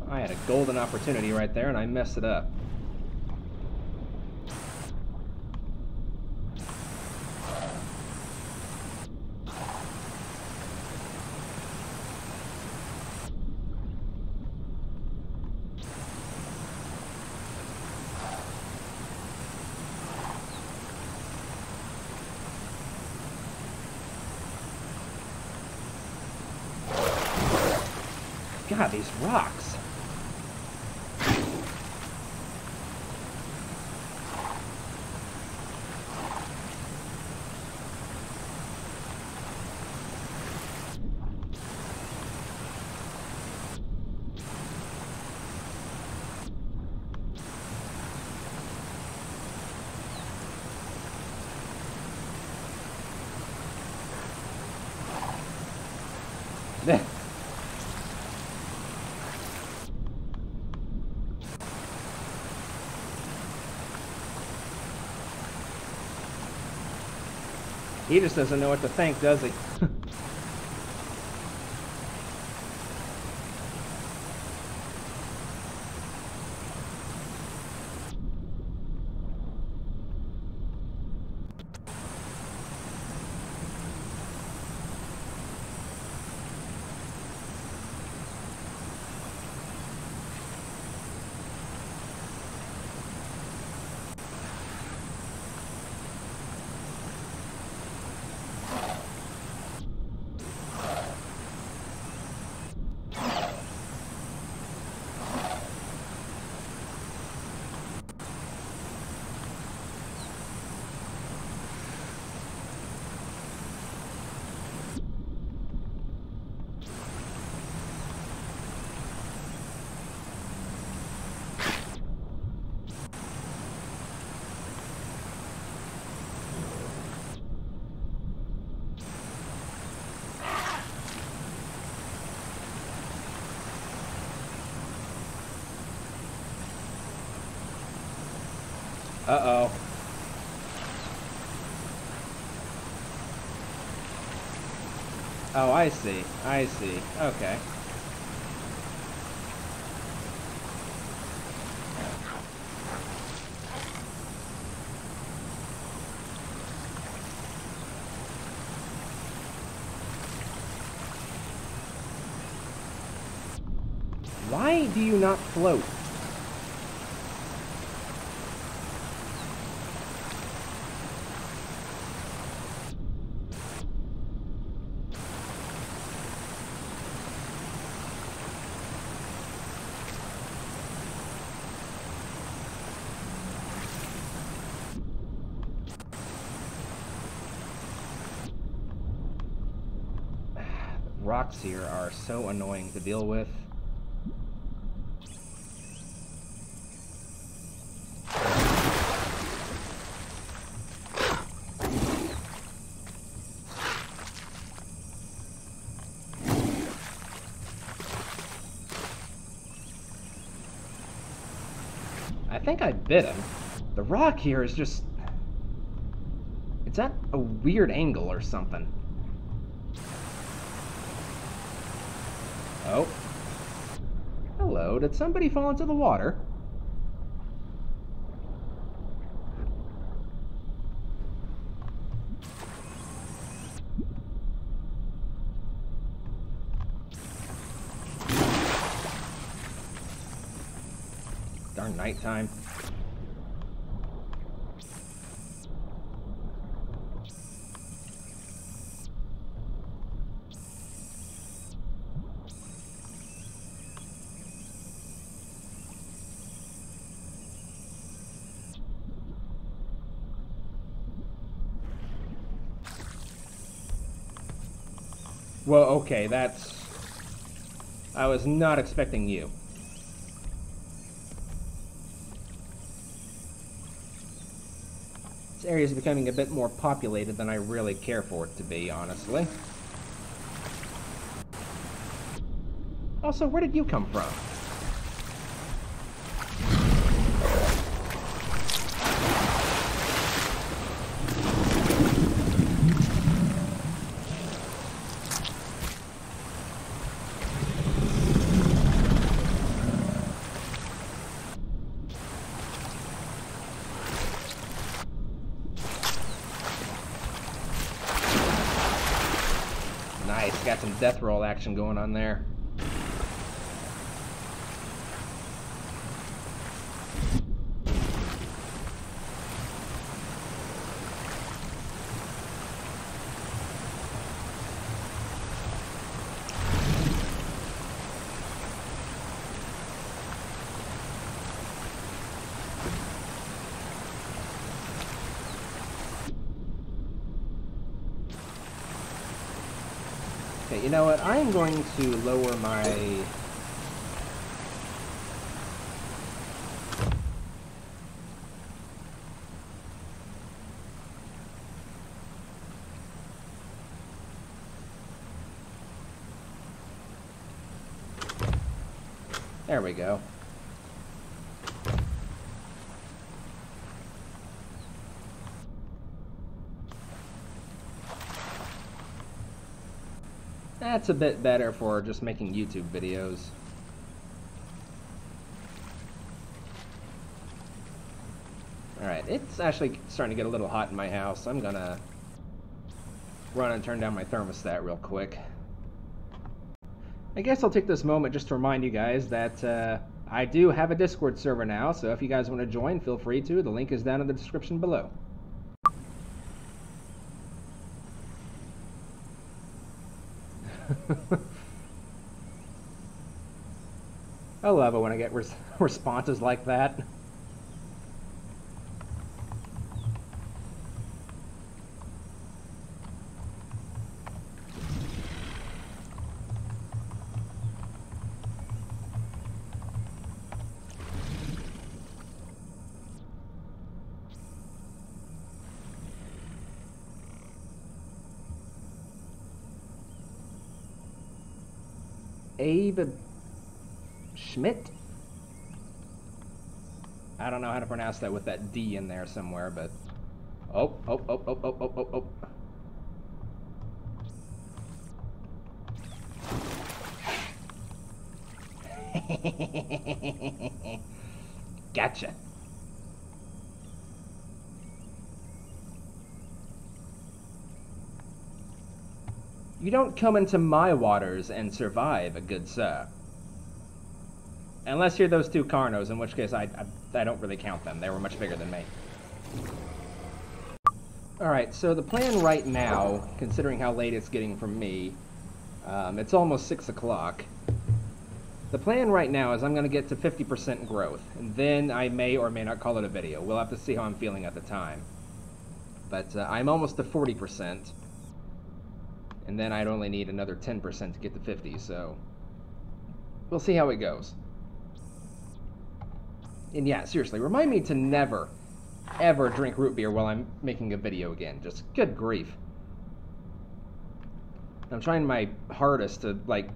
I had a golden opportunity right there and I messed it up. God, these rocks. He just doesn't know what to think, does he? Uh-oh. Oh, I see. I see. Okay. Why do you not float? Rocks here are so annoying to deal with. I think I bit him. The rock here is just... it's at a weird angle or something. Oh. Hello, did somebody fall into the water? nighttime. Well, okay, that's... I was not expecting you. This area is becoming a bit more populated than I really care for it to be, honestly. Also, where did you come from? Nice, got some death roll action going on there. Okay, you know what? I am going to lower my... There we go. That's a bit better for just making YouTube videos. Alright, it's actually starting to get a little hot in my house. I'm gonna run and turn down my thermostat real quick. I guess I'll take this moment just to remind you guys that I do have a Discord server now, so if you guys want to join, feel free to. The link is down in the description below. I love it when I get responses like that. Abe Schmidt? I don't know how to pronounce that with that D in there somewhere, but... Oh. Gotcha. You don't come into my waters and survive, good sir. Unless you're those two Carnos, in which case I don't really count them. They were much bigger than me. Alright, so the plan right now, considering how late it's getting from me, it's almost 6 o'clock. The plan right now is I'm going to get to 50% growth, and then I may or may not call it a video. We'll have to see how I'm feeling at the time. But I'm almost to 40%. And then I'd only need another 10% to get to 50, so we'll see how it goes. And yeah, seriously, remind me to never, ever drink root beer while I'm making a video again. Just good grief. I'm trying my hardest to, like,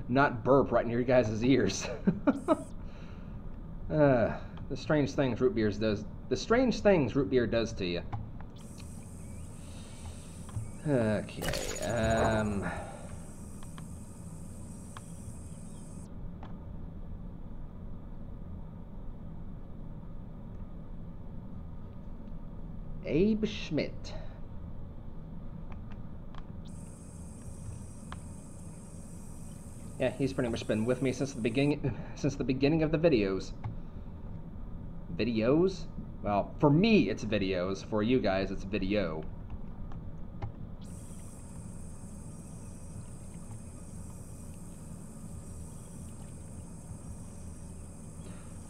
not burp right near your guys' ears. The strange things root beer does to you. Okay, Abe Schmidt. Yeah, he's pretty much been with me since the beginning of the videos. videos. Well, for me, it's videos. For you guys, it's video.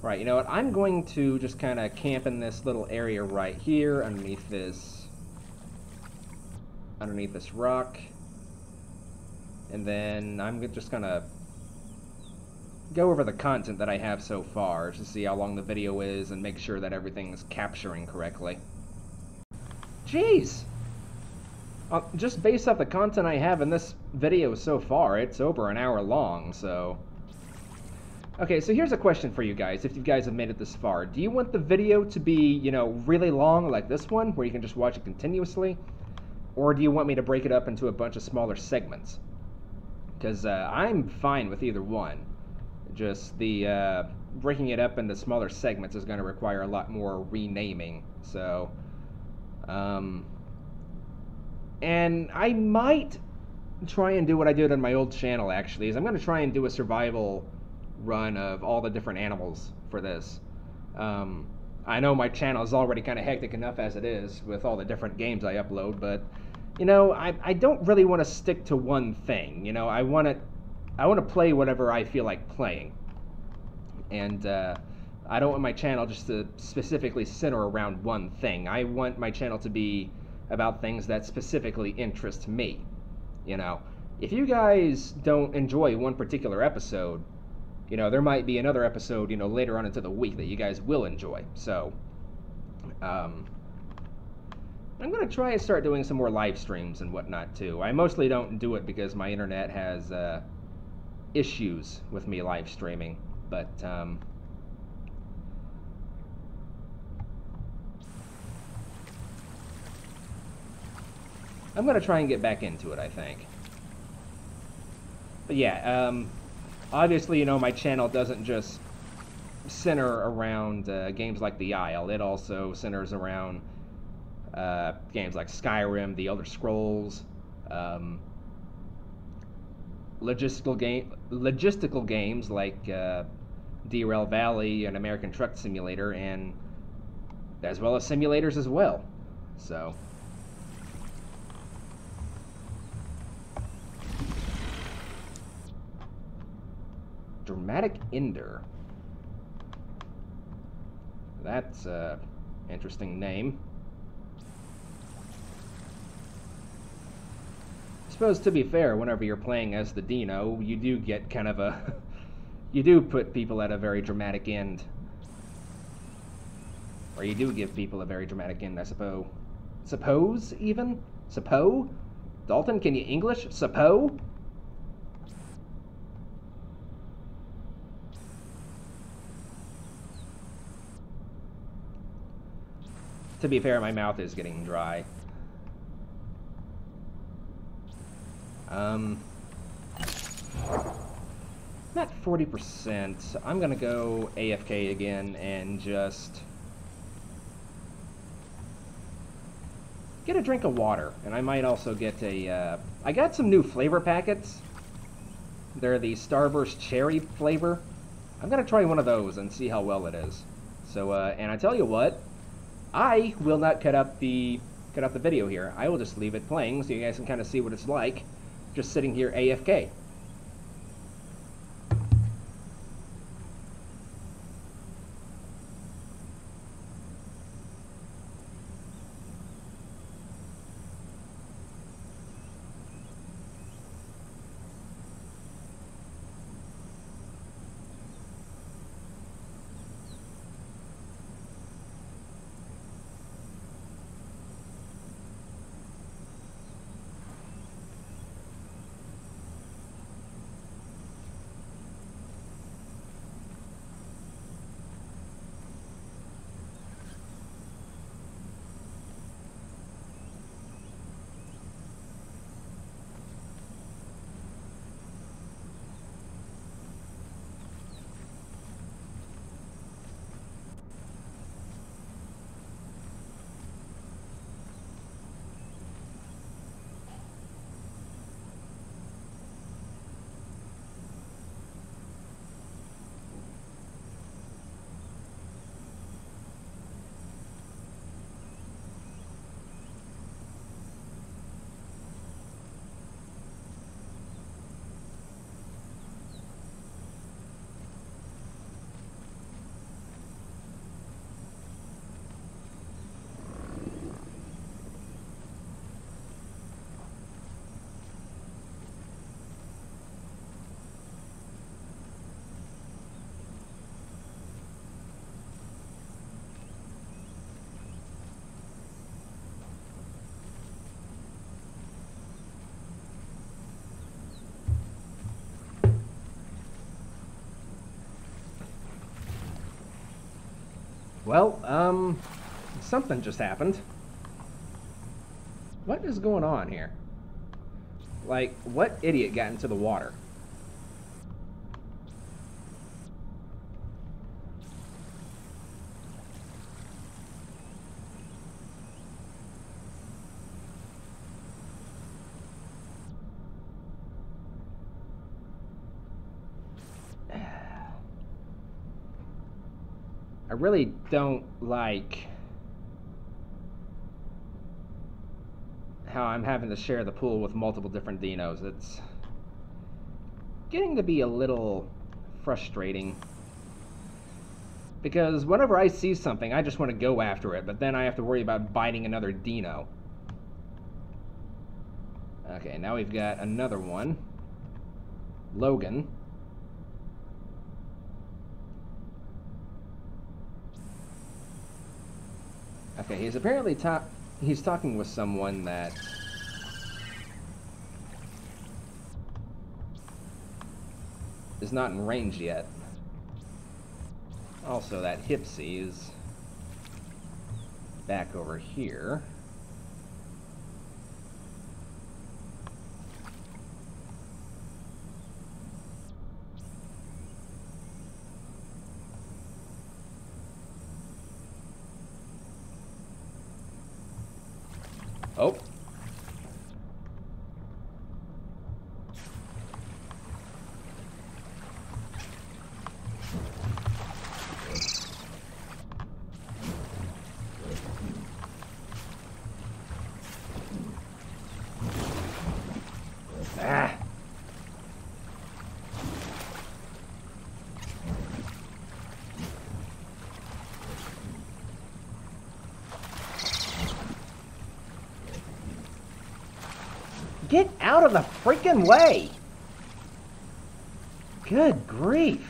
Right, you know what? I'm going to just kind of camp in this little area right here underneath this rock. And then I'm just gonna go over the content that I have so far to see how long the video is and make sure that everything's capturing correctly. Jeez! Just based off the content I have in this video so far, it's over an hour long, so... Okay, so here's a question for you guys, if you guys have made it this far. Do you want the video to be, you know, really long like this one, where you can just watch it continuously? Or do you want me to break it up into a bunch of smaller segments? Because I'm fine with either one. Just the breaking it up into smaller segments is going to require a lot more renaming. So, and I might try and do what I did on my old channel, actually, is I'm going to try and do a survival run of all the different animals for this. I know my channel is already kind of hectic enough as it is with all the different games I upload, but you know, I don't really want to stick to one thing. You know, I want to play whatever I feel like playing, and I don't want my channel just to specifically center around one thing. I want my channel to be about things that specifically interest me. You know, if you guys don't enjoy one particular episode, you know, there might be another episode, you know, later on into the week that you guys will enjoy. So, I'm going to try and start doing some more live streams and whatnot, too. I mostly don't do it because my internet has issues with me live streaming. But, I'm going to try and get back into it, I think. But yeah, obviously, you know, my channel doesn't just center around games like The Isle. It also centers around games like Skyrim, The Elder Scrolls, logistical games like Derail Valley and American Truck Simulator, and as well as simulators as well. So... Dramatic Ender. That's a interesting name. I suppose, to be fair, whenever you're playing as the Dino, you do get kind of a... you do put people at a very dramatic end. Or you do give people a very dramatic end, I suppose. Suppose, even? Suppose? Dalton, can you English? Suppose? To be fair, my mouth is getting dry. Not 40%. I'm gonna go AFK again and just get a drink of water. And I might also get a, I got some new flavor packets. They're the Starburst Cherry flavor. I'm gonna try one of those and see how well it is. So, and I tell you what, I will not cut out the video here. I will just leave it playing so you guys can kind of see what it's like just sitting here AFK. Well, something just happened. What is going on here? Like, what idiot got into the water? I really don't like how I'm having to share the pool with multiple different dinos. It's getting to be a little frustrating. Because whenever I see something, I just want to go after it, but then I have to worry about biting another dino. Okay, now we've got another one. Logan. Okay, he's apparently he's talking with someone that is not in range yet. Also, that Hipsy is back over here. Oh. Ah. Get out of the freaking way! Good grief.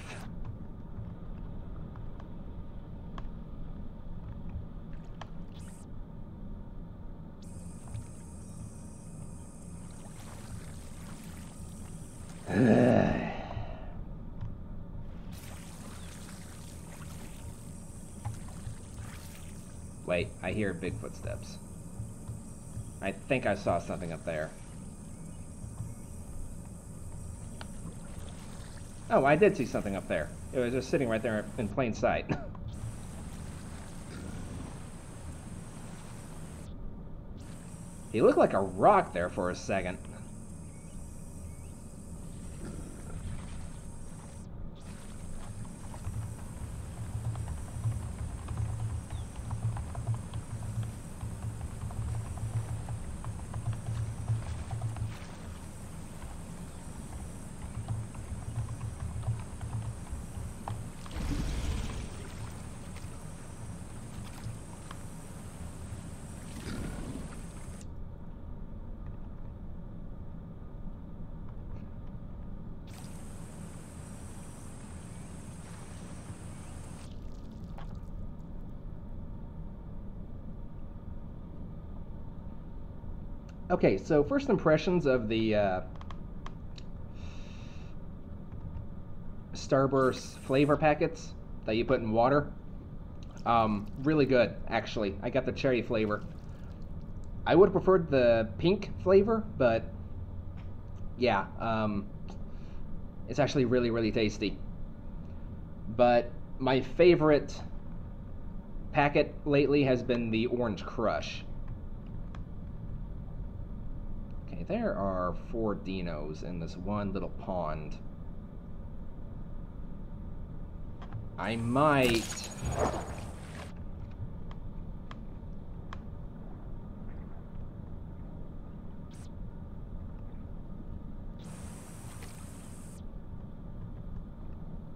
Wait, I hear big footsteps. I think I saw something up there. Oh, I did see something up there. It was just sitting right there in plain sight. He looked like a rock there for a second. Okay, so first impressions of the Starburst flavor packets that you put in water. Really good, actually. I got the cherry flavor. I would have preferred the pink flavor, but yeah, it's actually really, really tasty. But my favorite packet lately has been the Orange Crush. Okay, there are 4 dinos in this one little pond. I might...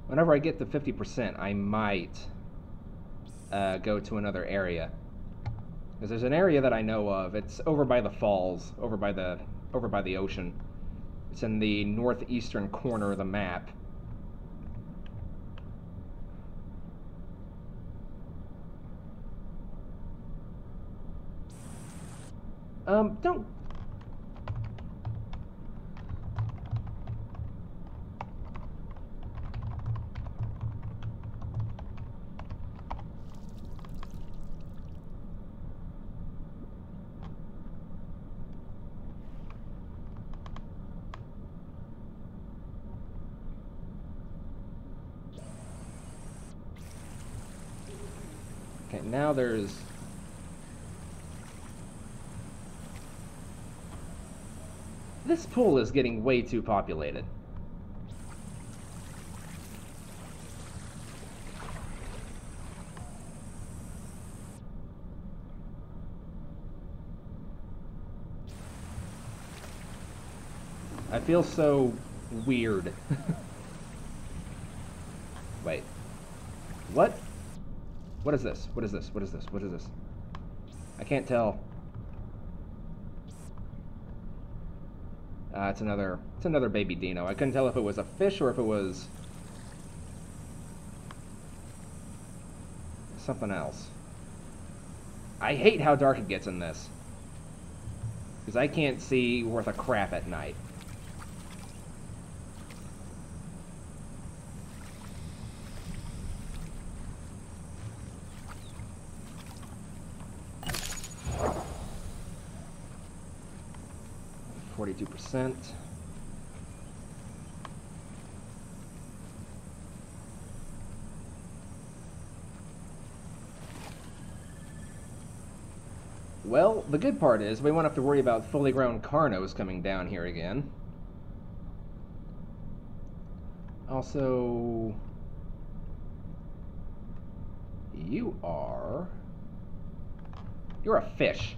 Whenever I get to 50%, I might go to another area. Because there's an area that I know of. It's over by the falls, over by the ocean. It's in the northeastern corner of the map. Don't... now there's... This pool is getting way too populated. I feel so weird. Wait. What? What is this? What is this? What is this? What is this? I can't tell. It's another baby dino. I couldn't tell if it was a fish or if it was something else. I hate how dark it gets in this, because I can't see worth a crap at night. %. Well, the good part is we won't have to worry about fully grown carnos coming down here again. Also, you're a fish.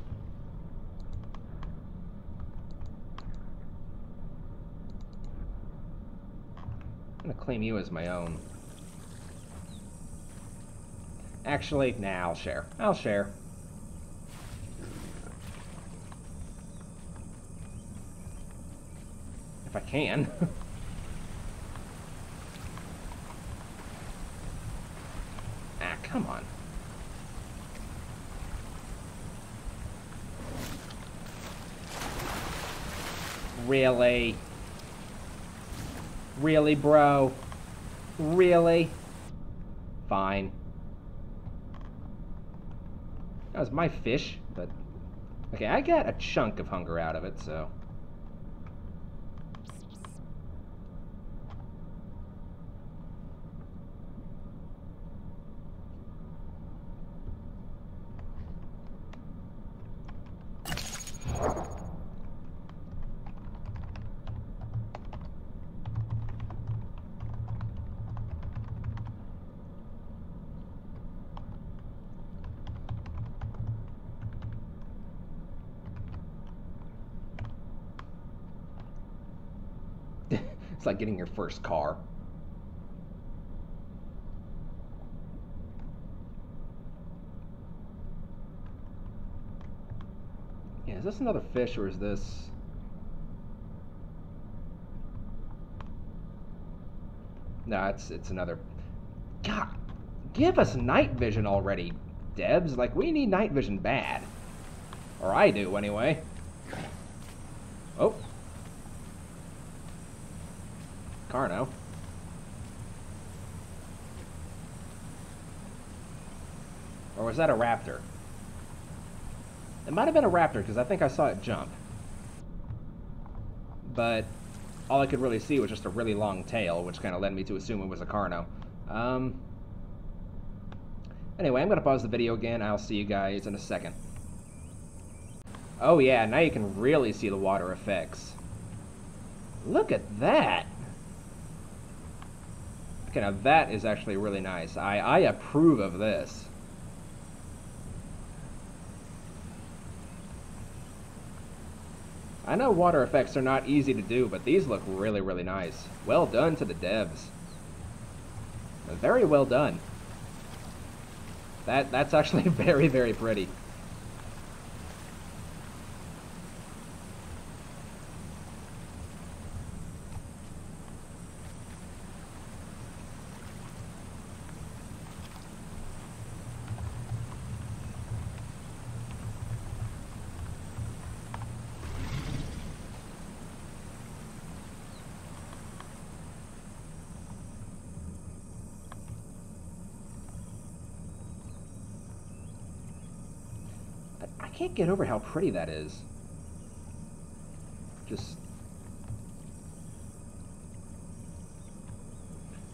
I'm gonna claim you as my own. Actually, nah, I'll share. I'll share. If I can. Ah, come on. Really? Really, bro? Really? Fine. That was my fish, but... Okay, I got a chunk of hunger out of it, so... It's like getting your first car. Yeah, is this another fish or is this... No, it's another... God, give us night vision already, Debs. Like, we need night vision bad. Or I do, anyway. Oh. Carno. Or was that a raptor? It might have been a raptor, because I think I saw it jump. But all I could really see was just a really long tail, which kind of led me to assume it was a Carno. Anyway, I'm going to pause the video again. I'll see you guys in a second. Oh yeah, now you can really see the water effects. Look at that! Okay, now that is actually really nice. I approve of this. I know water effects are not easy to do, but these look really, really nice. Well done to the devs. Very well done. That's actually very, very pretty. I can't get over how pretty that is.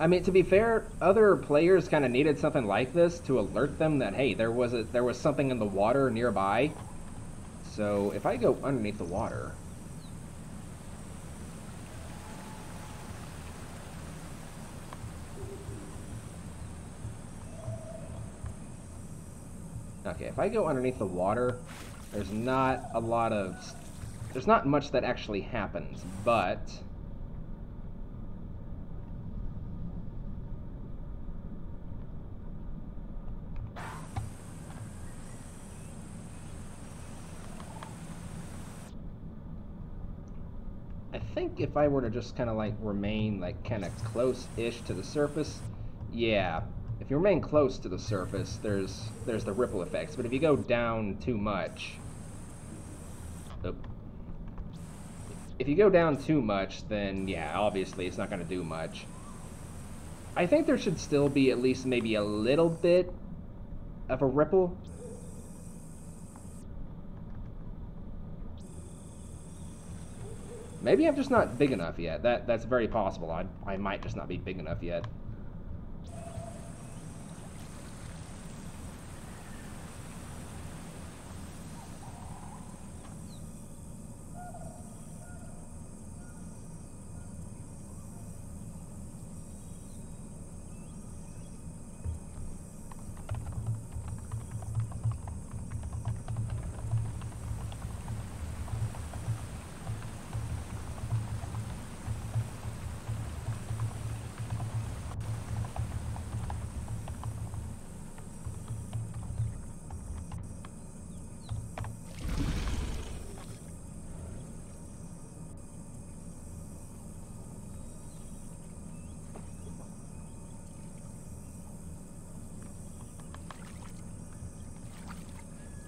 I mean, to be fair, other players kind of needed something like this to alert them that, hey, there was something in the water nearby. So if I go underneath the water... Okay, if I go underneath the water, there's not much that actually happens, but... I think if I were to just kind of like remain like kind of close-ish to the surface, yeah. If you remain close to the surface, there's the ripple effects. But if you go down too much, if you go down too much, then yeah, obviously it's not going to do much. I think there should still be at least maybe a little bit of a ripple. Maybe I'm just not big enough yet. That's very possible. I might just not be big enough yet.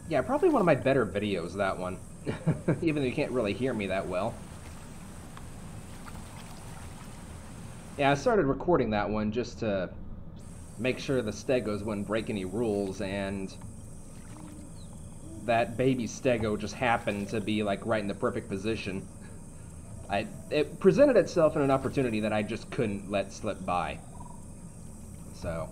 Yeah, probably one of my better videos, that one. Even though you can't really hear me that well. Yeah, I started recording that one just to make sure the stegos wouldn't break any rules, and that baby stego just happened to be like right in the perfect position. It presented itself in an opportunity that I just couldn't let slip by. So...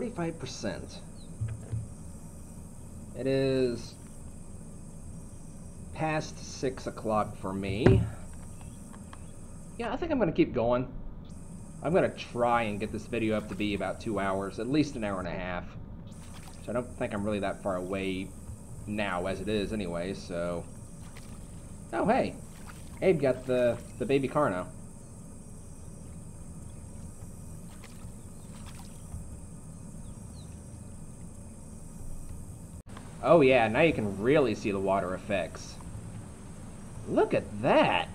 %. It is past 6 o'clock for me. Yeah, I think I'm going to keep going. I'm going to try and get this video up to be about 2 hours, at least an hour and a half. So I don't think I'm really that far away now as it is anyway, so... Oh, hey! Abe got the baby Carno. Oh yeah, now you can really see the water effects. Look at that!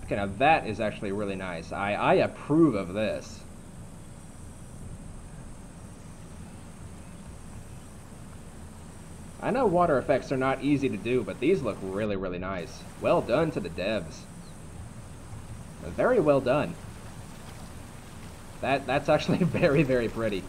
Okay, now that is actually really nice. I approve of this. I know water effects are not easy to do, but these look really, really nice. Well done to the devs. Very well done. That's actually very, very pretty.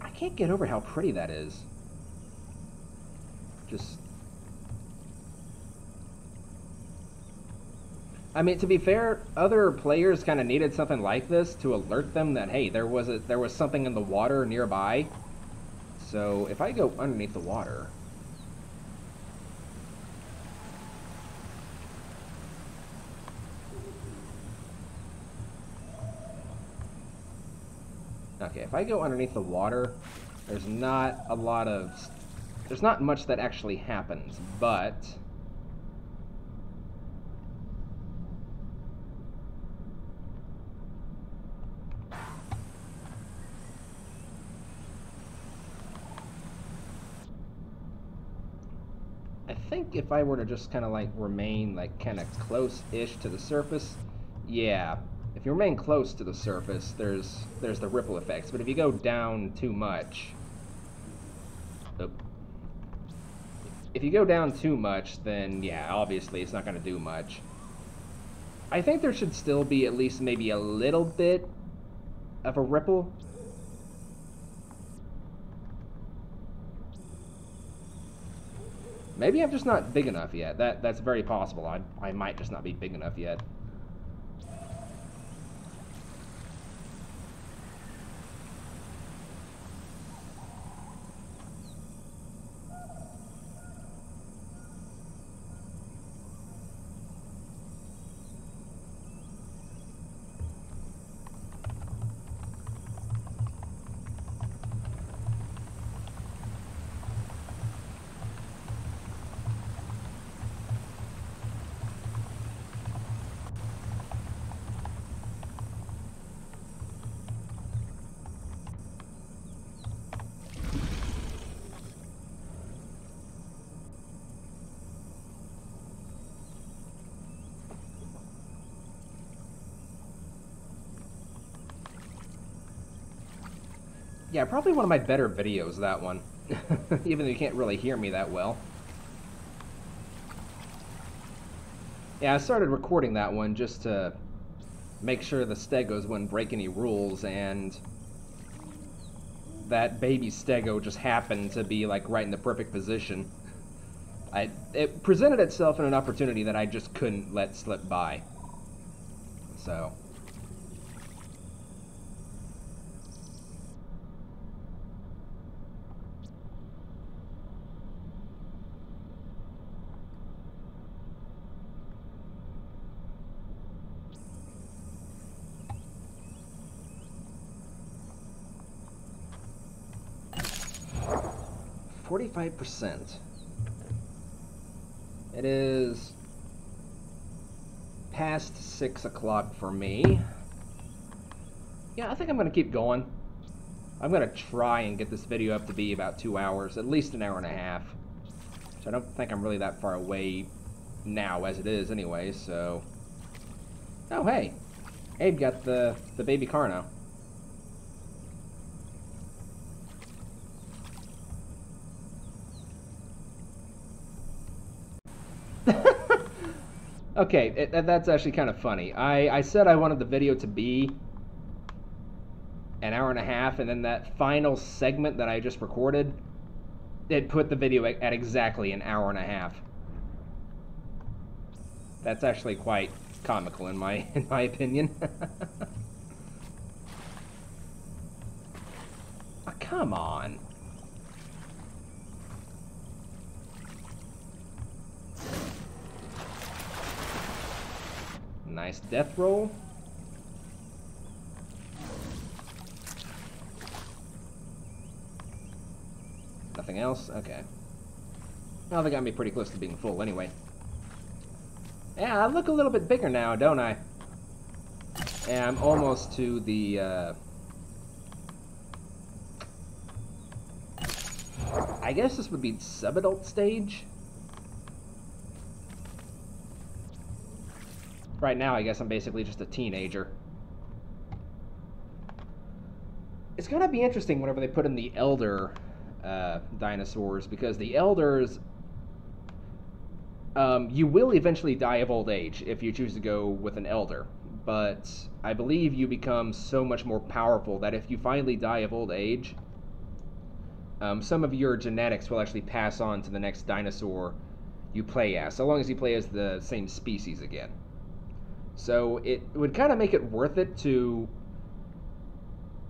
I can't get over how pretty that is. Just... I mean, to be fair, other players kind of needed something like this to alert them that, hey, there was something in the water nearby. So if I go underneath the water... Okay, if I go underneath the water, there's not there's not much that actually happens, but I think if I were to just kind of like remain like kind of close-ish to the surface, yeah, if you remain close to the surface, there's the ripple effects. But if you go down too much, if you go down too much, then yeah, obviously it's not going to do much. I think there should still be at least maybe a little bit of a ripple. Maybe I'm just not big enough yet. That's very possible. I might just not be big enough yet. Yeah, probably one of my better videos, that one. Even though you can't really hear me that well. Yeah, I started recording that one just to make sure the stegos wouldn't break any rules, and that baby stego just happened to be like right in the perfect position. It presented itself in an opportunity that I just couldn't let slip by. So... %. It is past 6 o'clock for me. Yeah, I think I'm going to keep going. I'm going to try and get this video up to be about 2 hours, at least an hour and a half. So I don't think I'm really that far away now as it is anyway, so... Oh, hey! Abe got the baby Carno. Okay, that's actually kind of funny. I said I wanted the video to be an hour and a half, and then that final segment that I just recorded, it put the video at exactly an hour and a half. That's actually quite comical in my opinion. Oh, come on. Nice death roll. Nothing else? Okay. Well, they got me pretty close to being full anyway. Yeah, I look a little bit bigger now, don't I? Yeah, I'm almost to the, I guess this would be sub-adult stage? Right now, I guess I'm basically just a teenager. It's gonna be interesting whenever they put in the elder dinosaurs, because the elders, you will eventually die of old age if you choose to go with an elder, but I believe you become so much more powerful that if you finally die of old age, some of your genetics will actually pass on to the next dinosaur you play as, so long as you play as the same species again. So it would kind of make it worth it to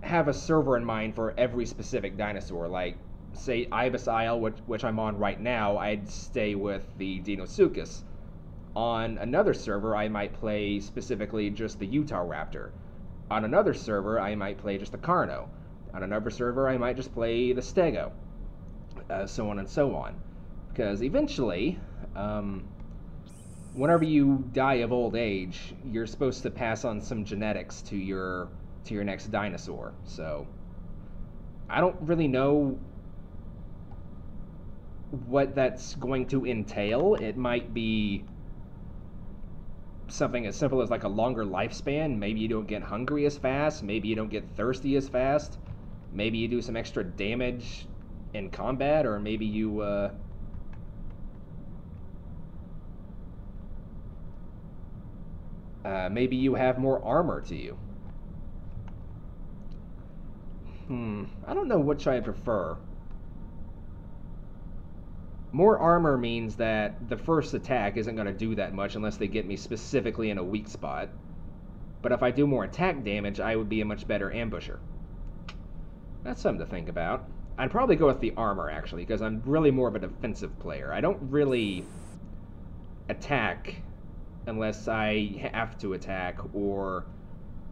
have a server in mind for every specific dinosaur. Like, say, Ibis Isle, which I'm on right now, I'd stay with the Deinosuchus. On another server, I might play specifically just the Utah Raptor. On another server, I might play just the Carno. On another server, I might just play the Stego. so on and so on. Because eventually, whenever you die of old age, you're supposed to pass on some genetics to your next dinosaur. So I don't really know what that's going to entail. It might be something as simple as like a longer lifespan. Maybe you don't get hungry as fast. Maybe you don't get thirsty as fast. Maybe you do some extra damage in combat, or maybe you maybe you have more armor to you. I don't know which I prefer. More armor means that the first attack isn't going to do that much unless they get me specifically in a weak spot. But if I do more attack damage, I would be a much better ambusher. That's something to think about. I'd probably go with the armor, actually, because I'm really more of a defensive player. I don't really attack unless I have to attack or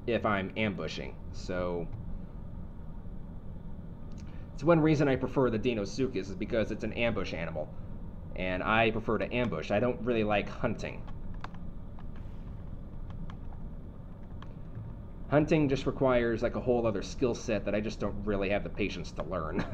if I'm ambushing. So it's one reason I prefer the Deinosuchus is because it's an ambush animal, and I prefer to ambush. I don't really like hunting. Hunting just requires like a whole other skill set that I just don't really have the patience to learn.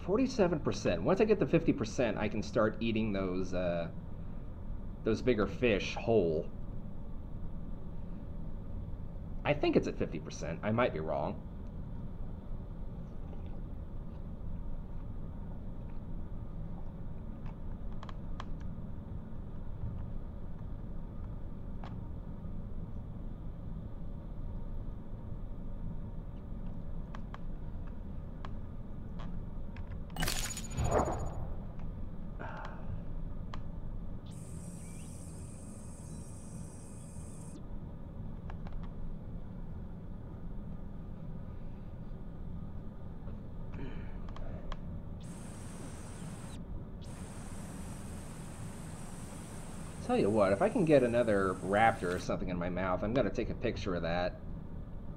47%. Once I get to 50%, I can start eating those bigger fish whole. I think it's at 50%. I might be wrong. Tell you what, if I can get another raptor or something in my mouth, I'm going to take a picture of that.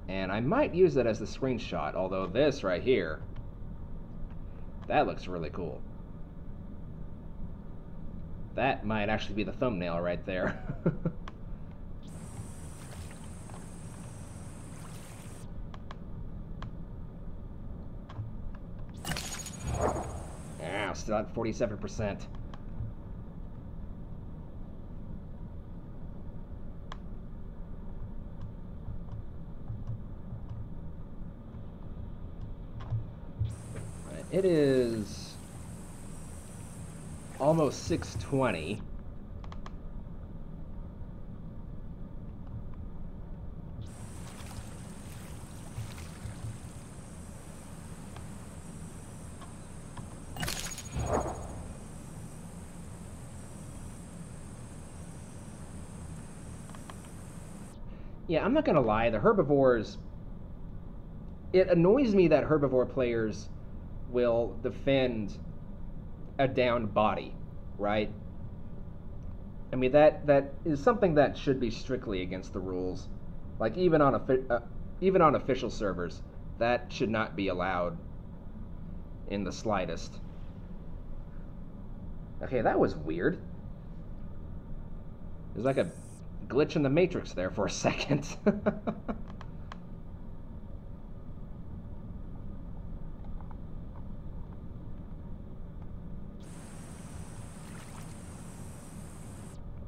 And I might use it as the screenshot, although this right here, that looks really cool. That might actually be the thumbnail right there. Yeah, still at 47%. It is almost 6:20. Yeah, I'm not gonna lie, the herbivores, it annoys me that herbivore players will defend a downed body, right? I mean, that is something that should be strictly against the rules. Like even on official servers, that should not be allowed in the slightest. Okay, that was weird. There's like a glitch in the Matrix there for a second.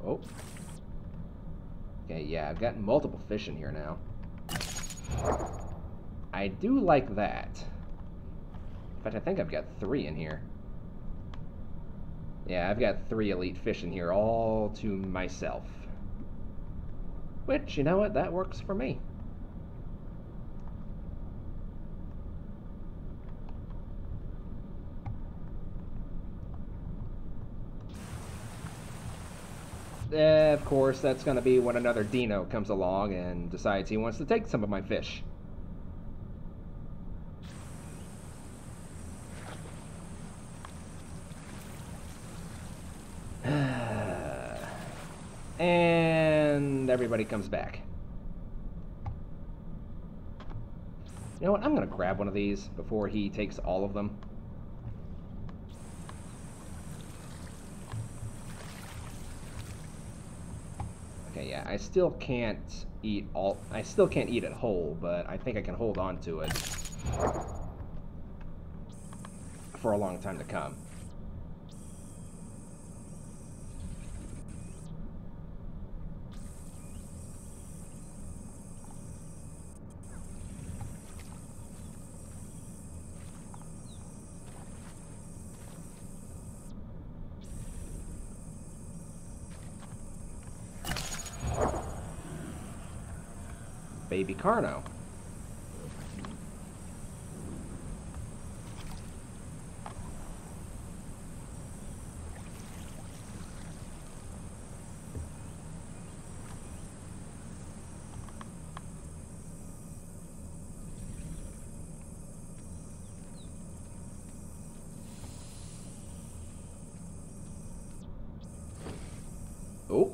Oh. Okay, yeah, I've got multiple fish in here now. I do like that. In fact, I think I've got 3 in here. Yeah, I've got 3 elite fish in here, all to myself. Which, you know what, that works for me. Of course, that's going to be when another Dino comes along and decides he wants to take some of my fish. And everybody comes back. You know what? I'm going to grab one of these before he takes all of them. Okay, yeah, I still can't eat it whole, but I think I can hold on to it for a long time to come. Baby Carno. Oh.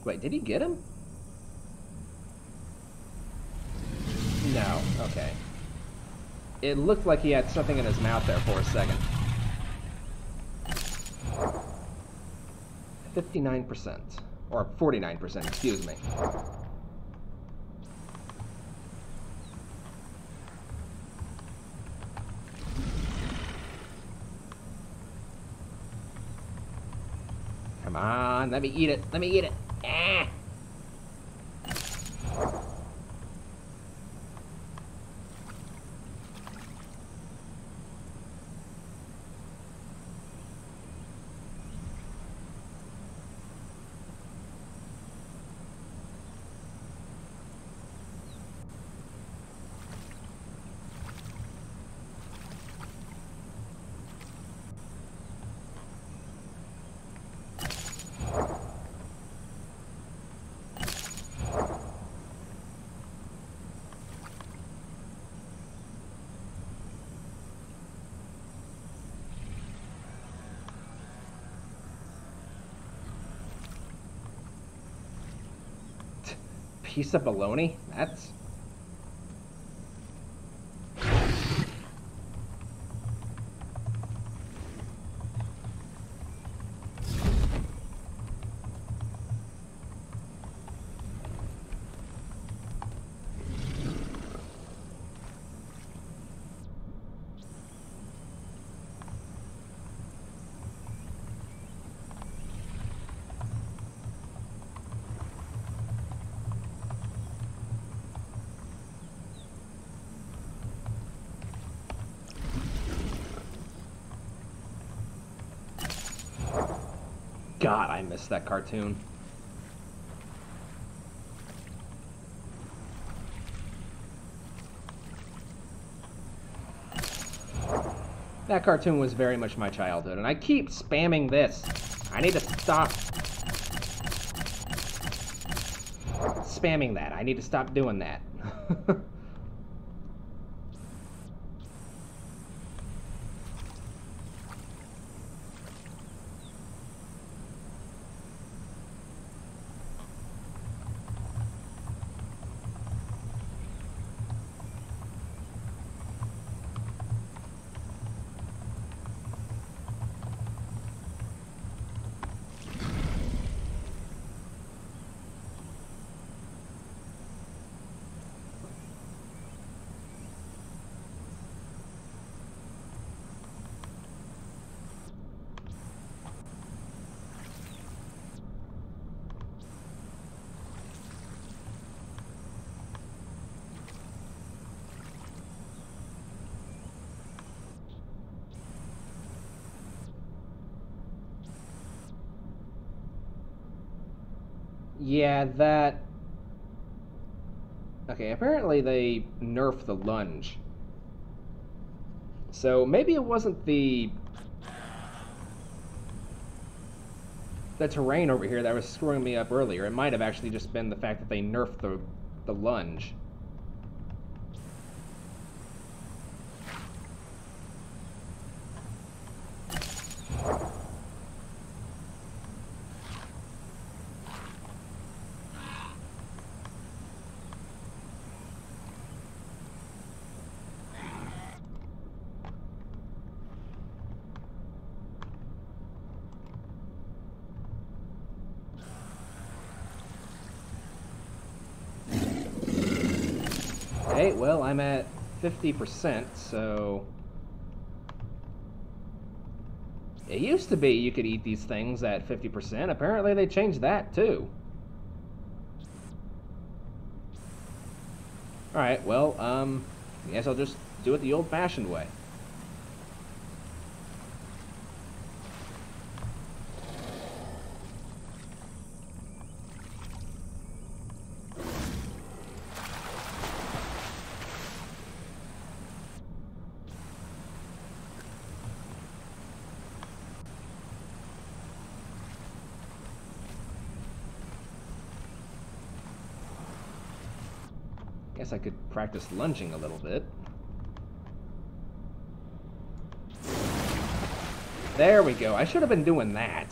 Wait, did he get him? No, okay. It looked like he had something in his mouth there for a second. 59%. Or 49%, excuse me. Come on, let me eat it. Let me eat it. Ah. Piece of baloney? That's... God, I missed that cartoon. That cartoon was very much my childhood, and I keep spamming this. I need to stop spamming that. I need to stop doing that. Yeah, that... Okay, apparently they nerfed the lunge. So maybe it wasn't the terrain over here that was screwing me up earlier. It might have actually just been the fact that they nerfed the lunge. Okay, well, I'm at 50%, so... It used to be you could eat these things at 50%. Apparently they changed that, too. Alright, well, I guess I'll just do it the old-fashioned way. Guess I could practice lunging a little bit. There we go. I should have been doing that.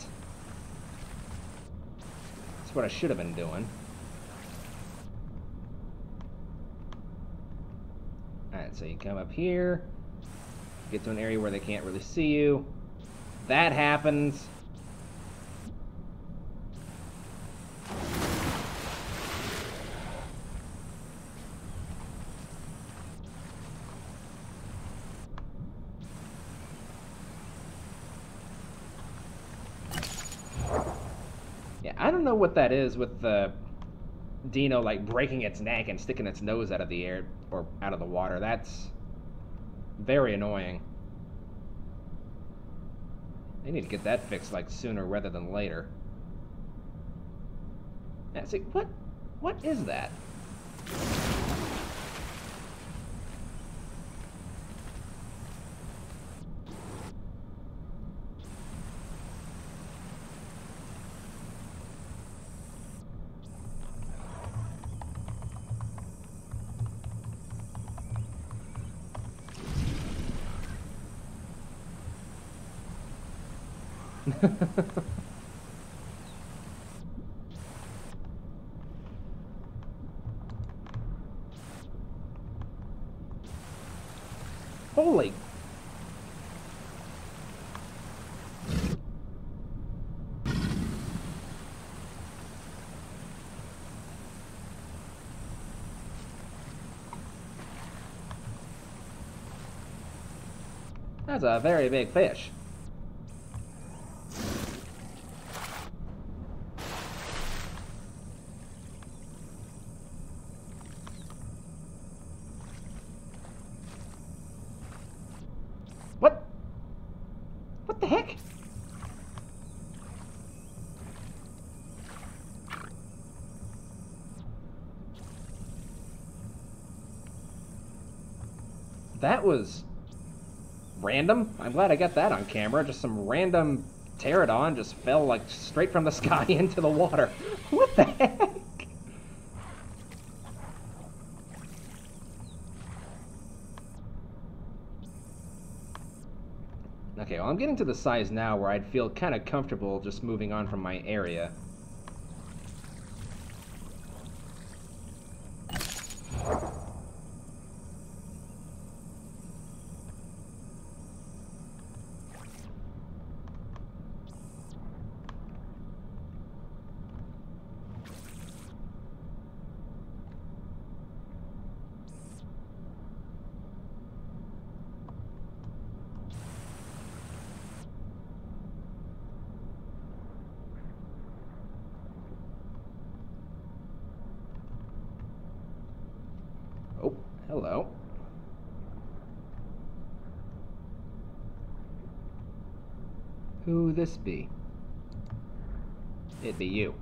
That's what I should have been doing. Alright, so you come up here, get to an area where they can't really see you. That happens. I don't know what that is with the Dino, like, breaking its neck and sticking its nose out of the air, or out of the water. That's very annoying. They need to get that fixed, like, sooner rather than later. Yeah, see, what is that? Holy. That's a very big fish. What the heck? That was random. I'm glad I got that on camera. Just some random pterodon just fell like straight from the sky into the water. What the heck? Okay, well, I'm getting to the size now where I'd feel kind of comfortable just moving on from my area. Oh, hello. Who this be? It be you.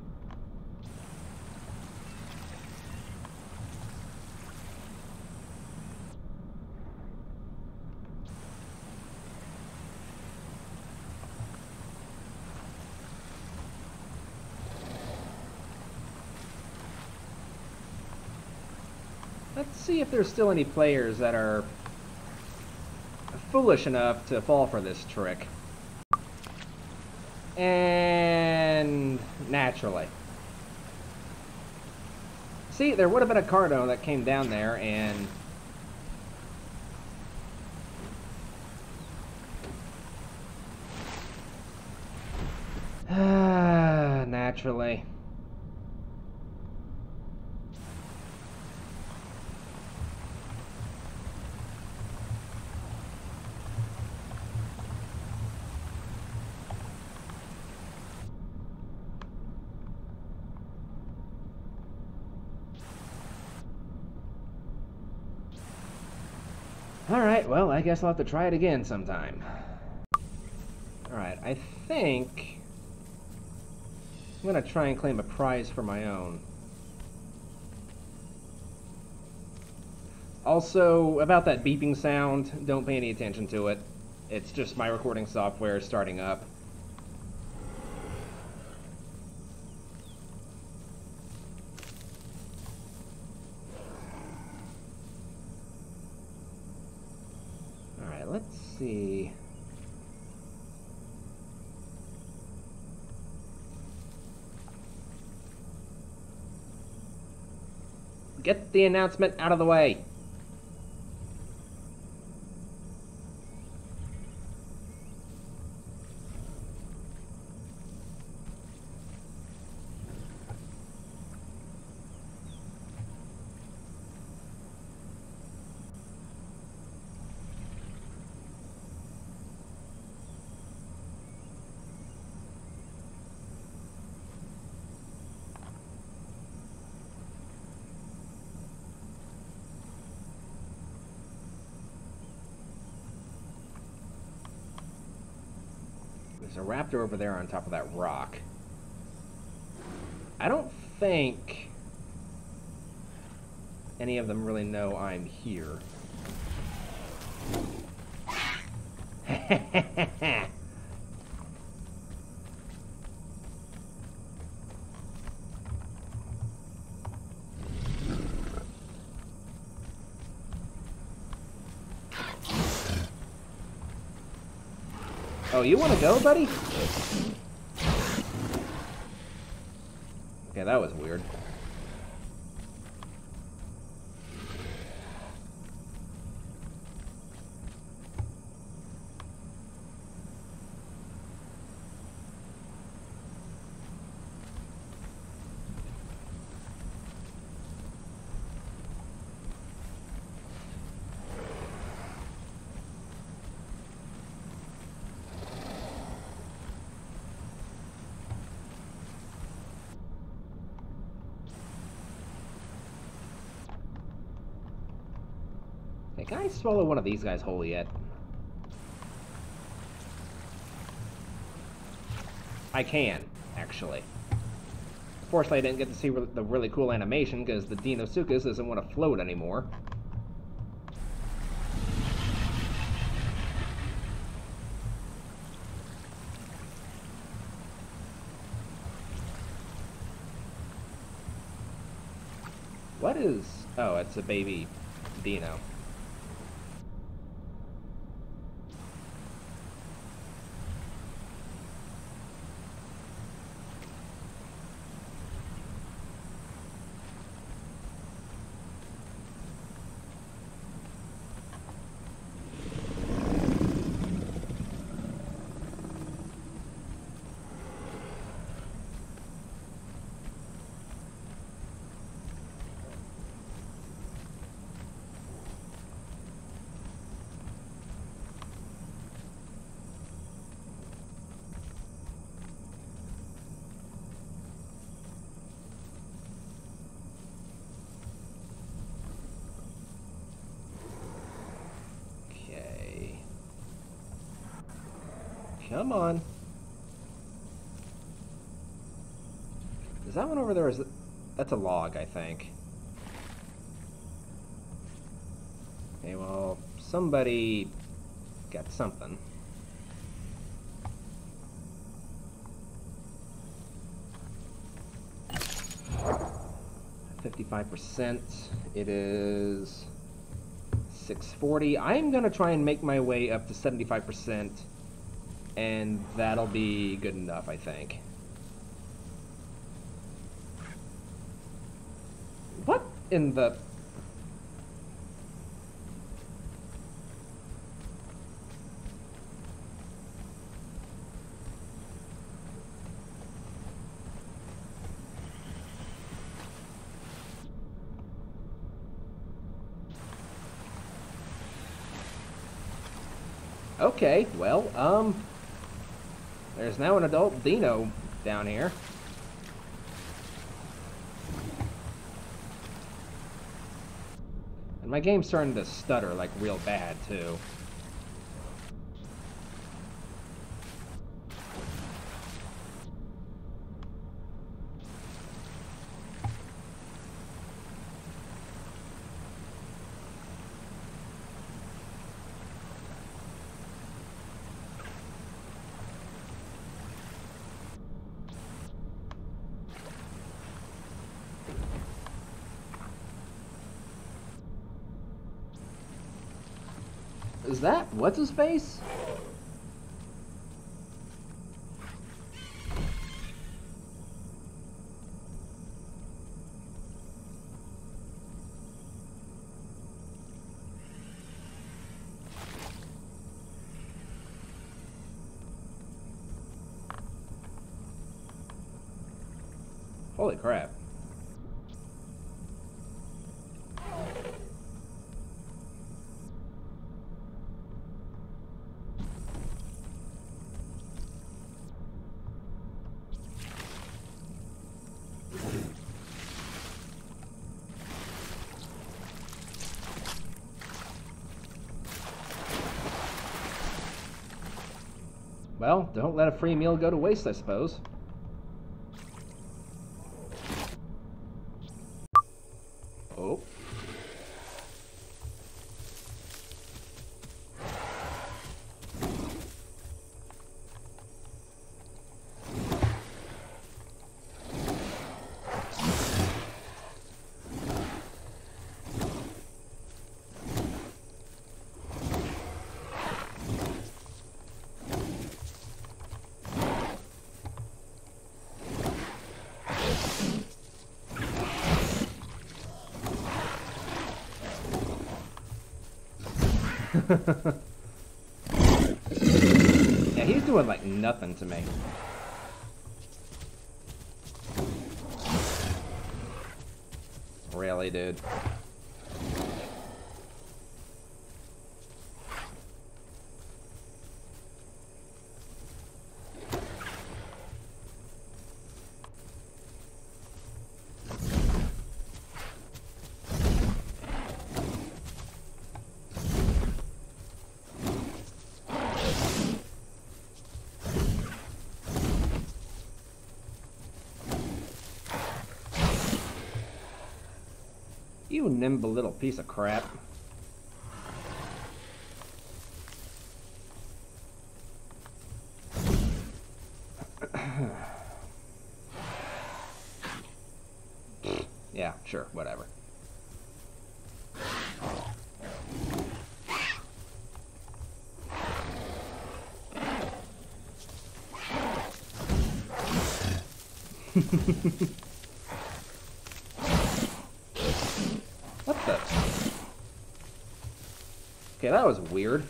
Let's see if there's still any players that are foolish enough to fall for this trick. And naturally. See, there would have been a Cardo that came down there and... naturally. Alright, well, I guess I'll have to try it again sometime. Alright, I think I'm gonna try and claim a prize for my own. Also, about that beeping sound, don't pay any attention to it. It's just my recording software starting up. Alright, let's see. Get the announcement out of the way. There's a raptor over there on top of that rock. I don't think any of them really know I'm here. Oh, you want to go, buddy? Okay, that was weird. Hey, can I swallow one of these guys whole yet? I can, actually. Unfortunately, I didn't get to see the really cool animation because the Deinosuchus doesn't want to float anymore. What is... Oh, it's a baby Dino. Come on. Is that one over there? That's a log, I think. Okay, well, somebody got something. 55%. It is 640. I'm gonna try and make my way up to 75%, and that'll be good enough, I think. What in the... Okay, well, there's now an adult Dino down here. And my game's starting to stutter, like, real bad, too. Is that what's his face? Holy crap. Well, don't let a free meal go to waste, I suppose. Oh. Yeah, he's doing like nothing to me. Really, dude. You nimble little piece of crap. Yeah, sure, whatever. What the? Okay, that was weird.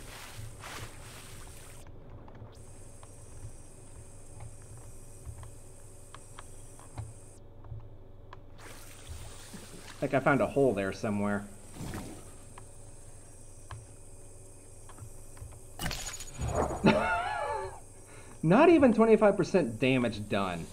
Like I found a hole there somewhere. Not even 25% damage done.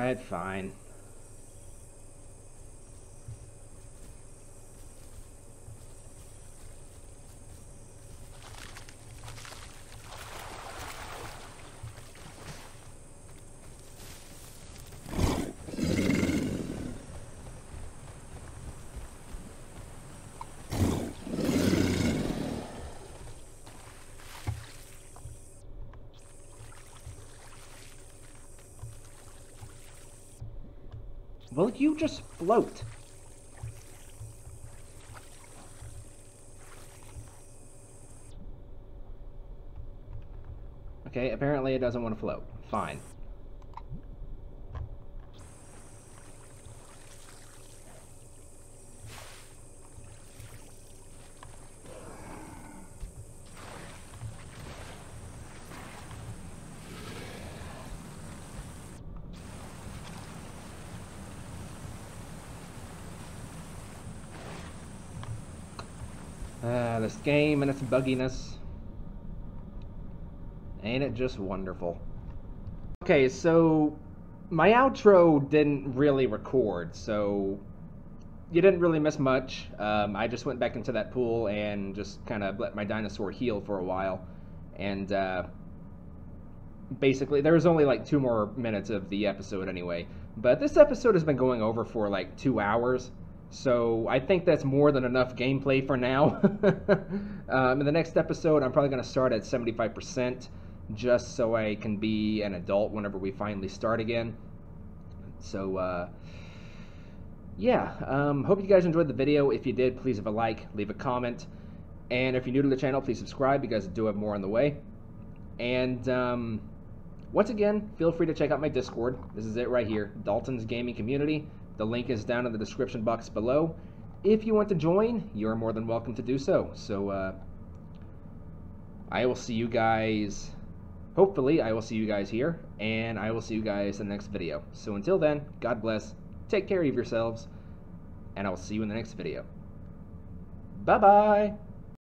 Alright, fine. Will you just float? Okay, apparently it doesn't want to float. Fine. This game and its bugginess. Ain't it just wonderful? Okay, so my outro didn't really record, so you didn't really miss much. I just went back into that pool and just kind of let my dinosaur heal for a while. And basically, there was only like 2 more minutes of the episode anyway. But this episode has been going over for like 2 hours. So I think that's more than enough gameplay for now. In the next episode, I'm probably going to start at 75%, just so I can be an adult whenever we finally start again. So, yeah, hope you guys enjoyed the video. If you did, please leave a like, leave a comment. And if you're new to the channel, please subscribe, because I do have more on the way. And, once again, feel free to check out my Discord. This is it right here, Dalton's Gaming Community. The link is down in the description box below. If you want to join, you're more than welcome to do so. So, I will see you guys, hopefully I will see you guys here, and I will see you guys in the next video. So until then, God bless, take care of yourselves, and I will see you in the next video. Bye-bye!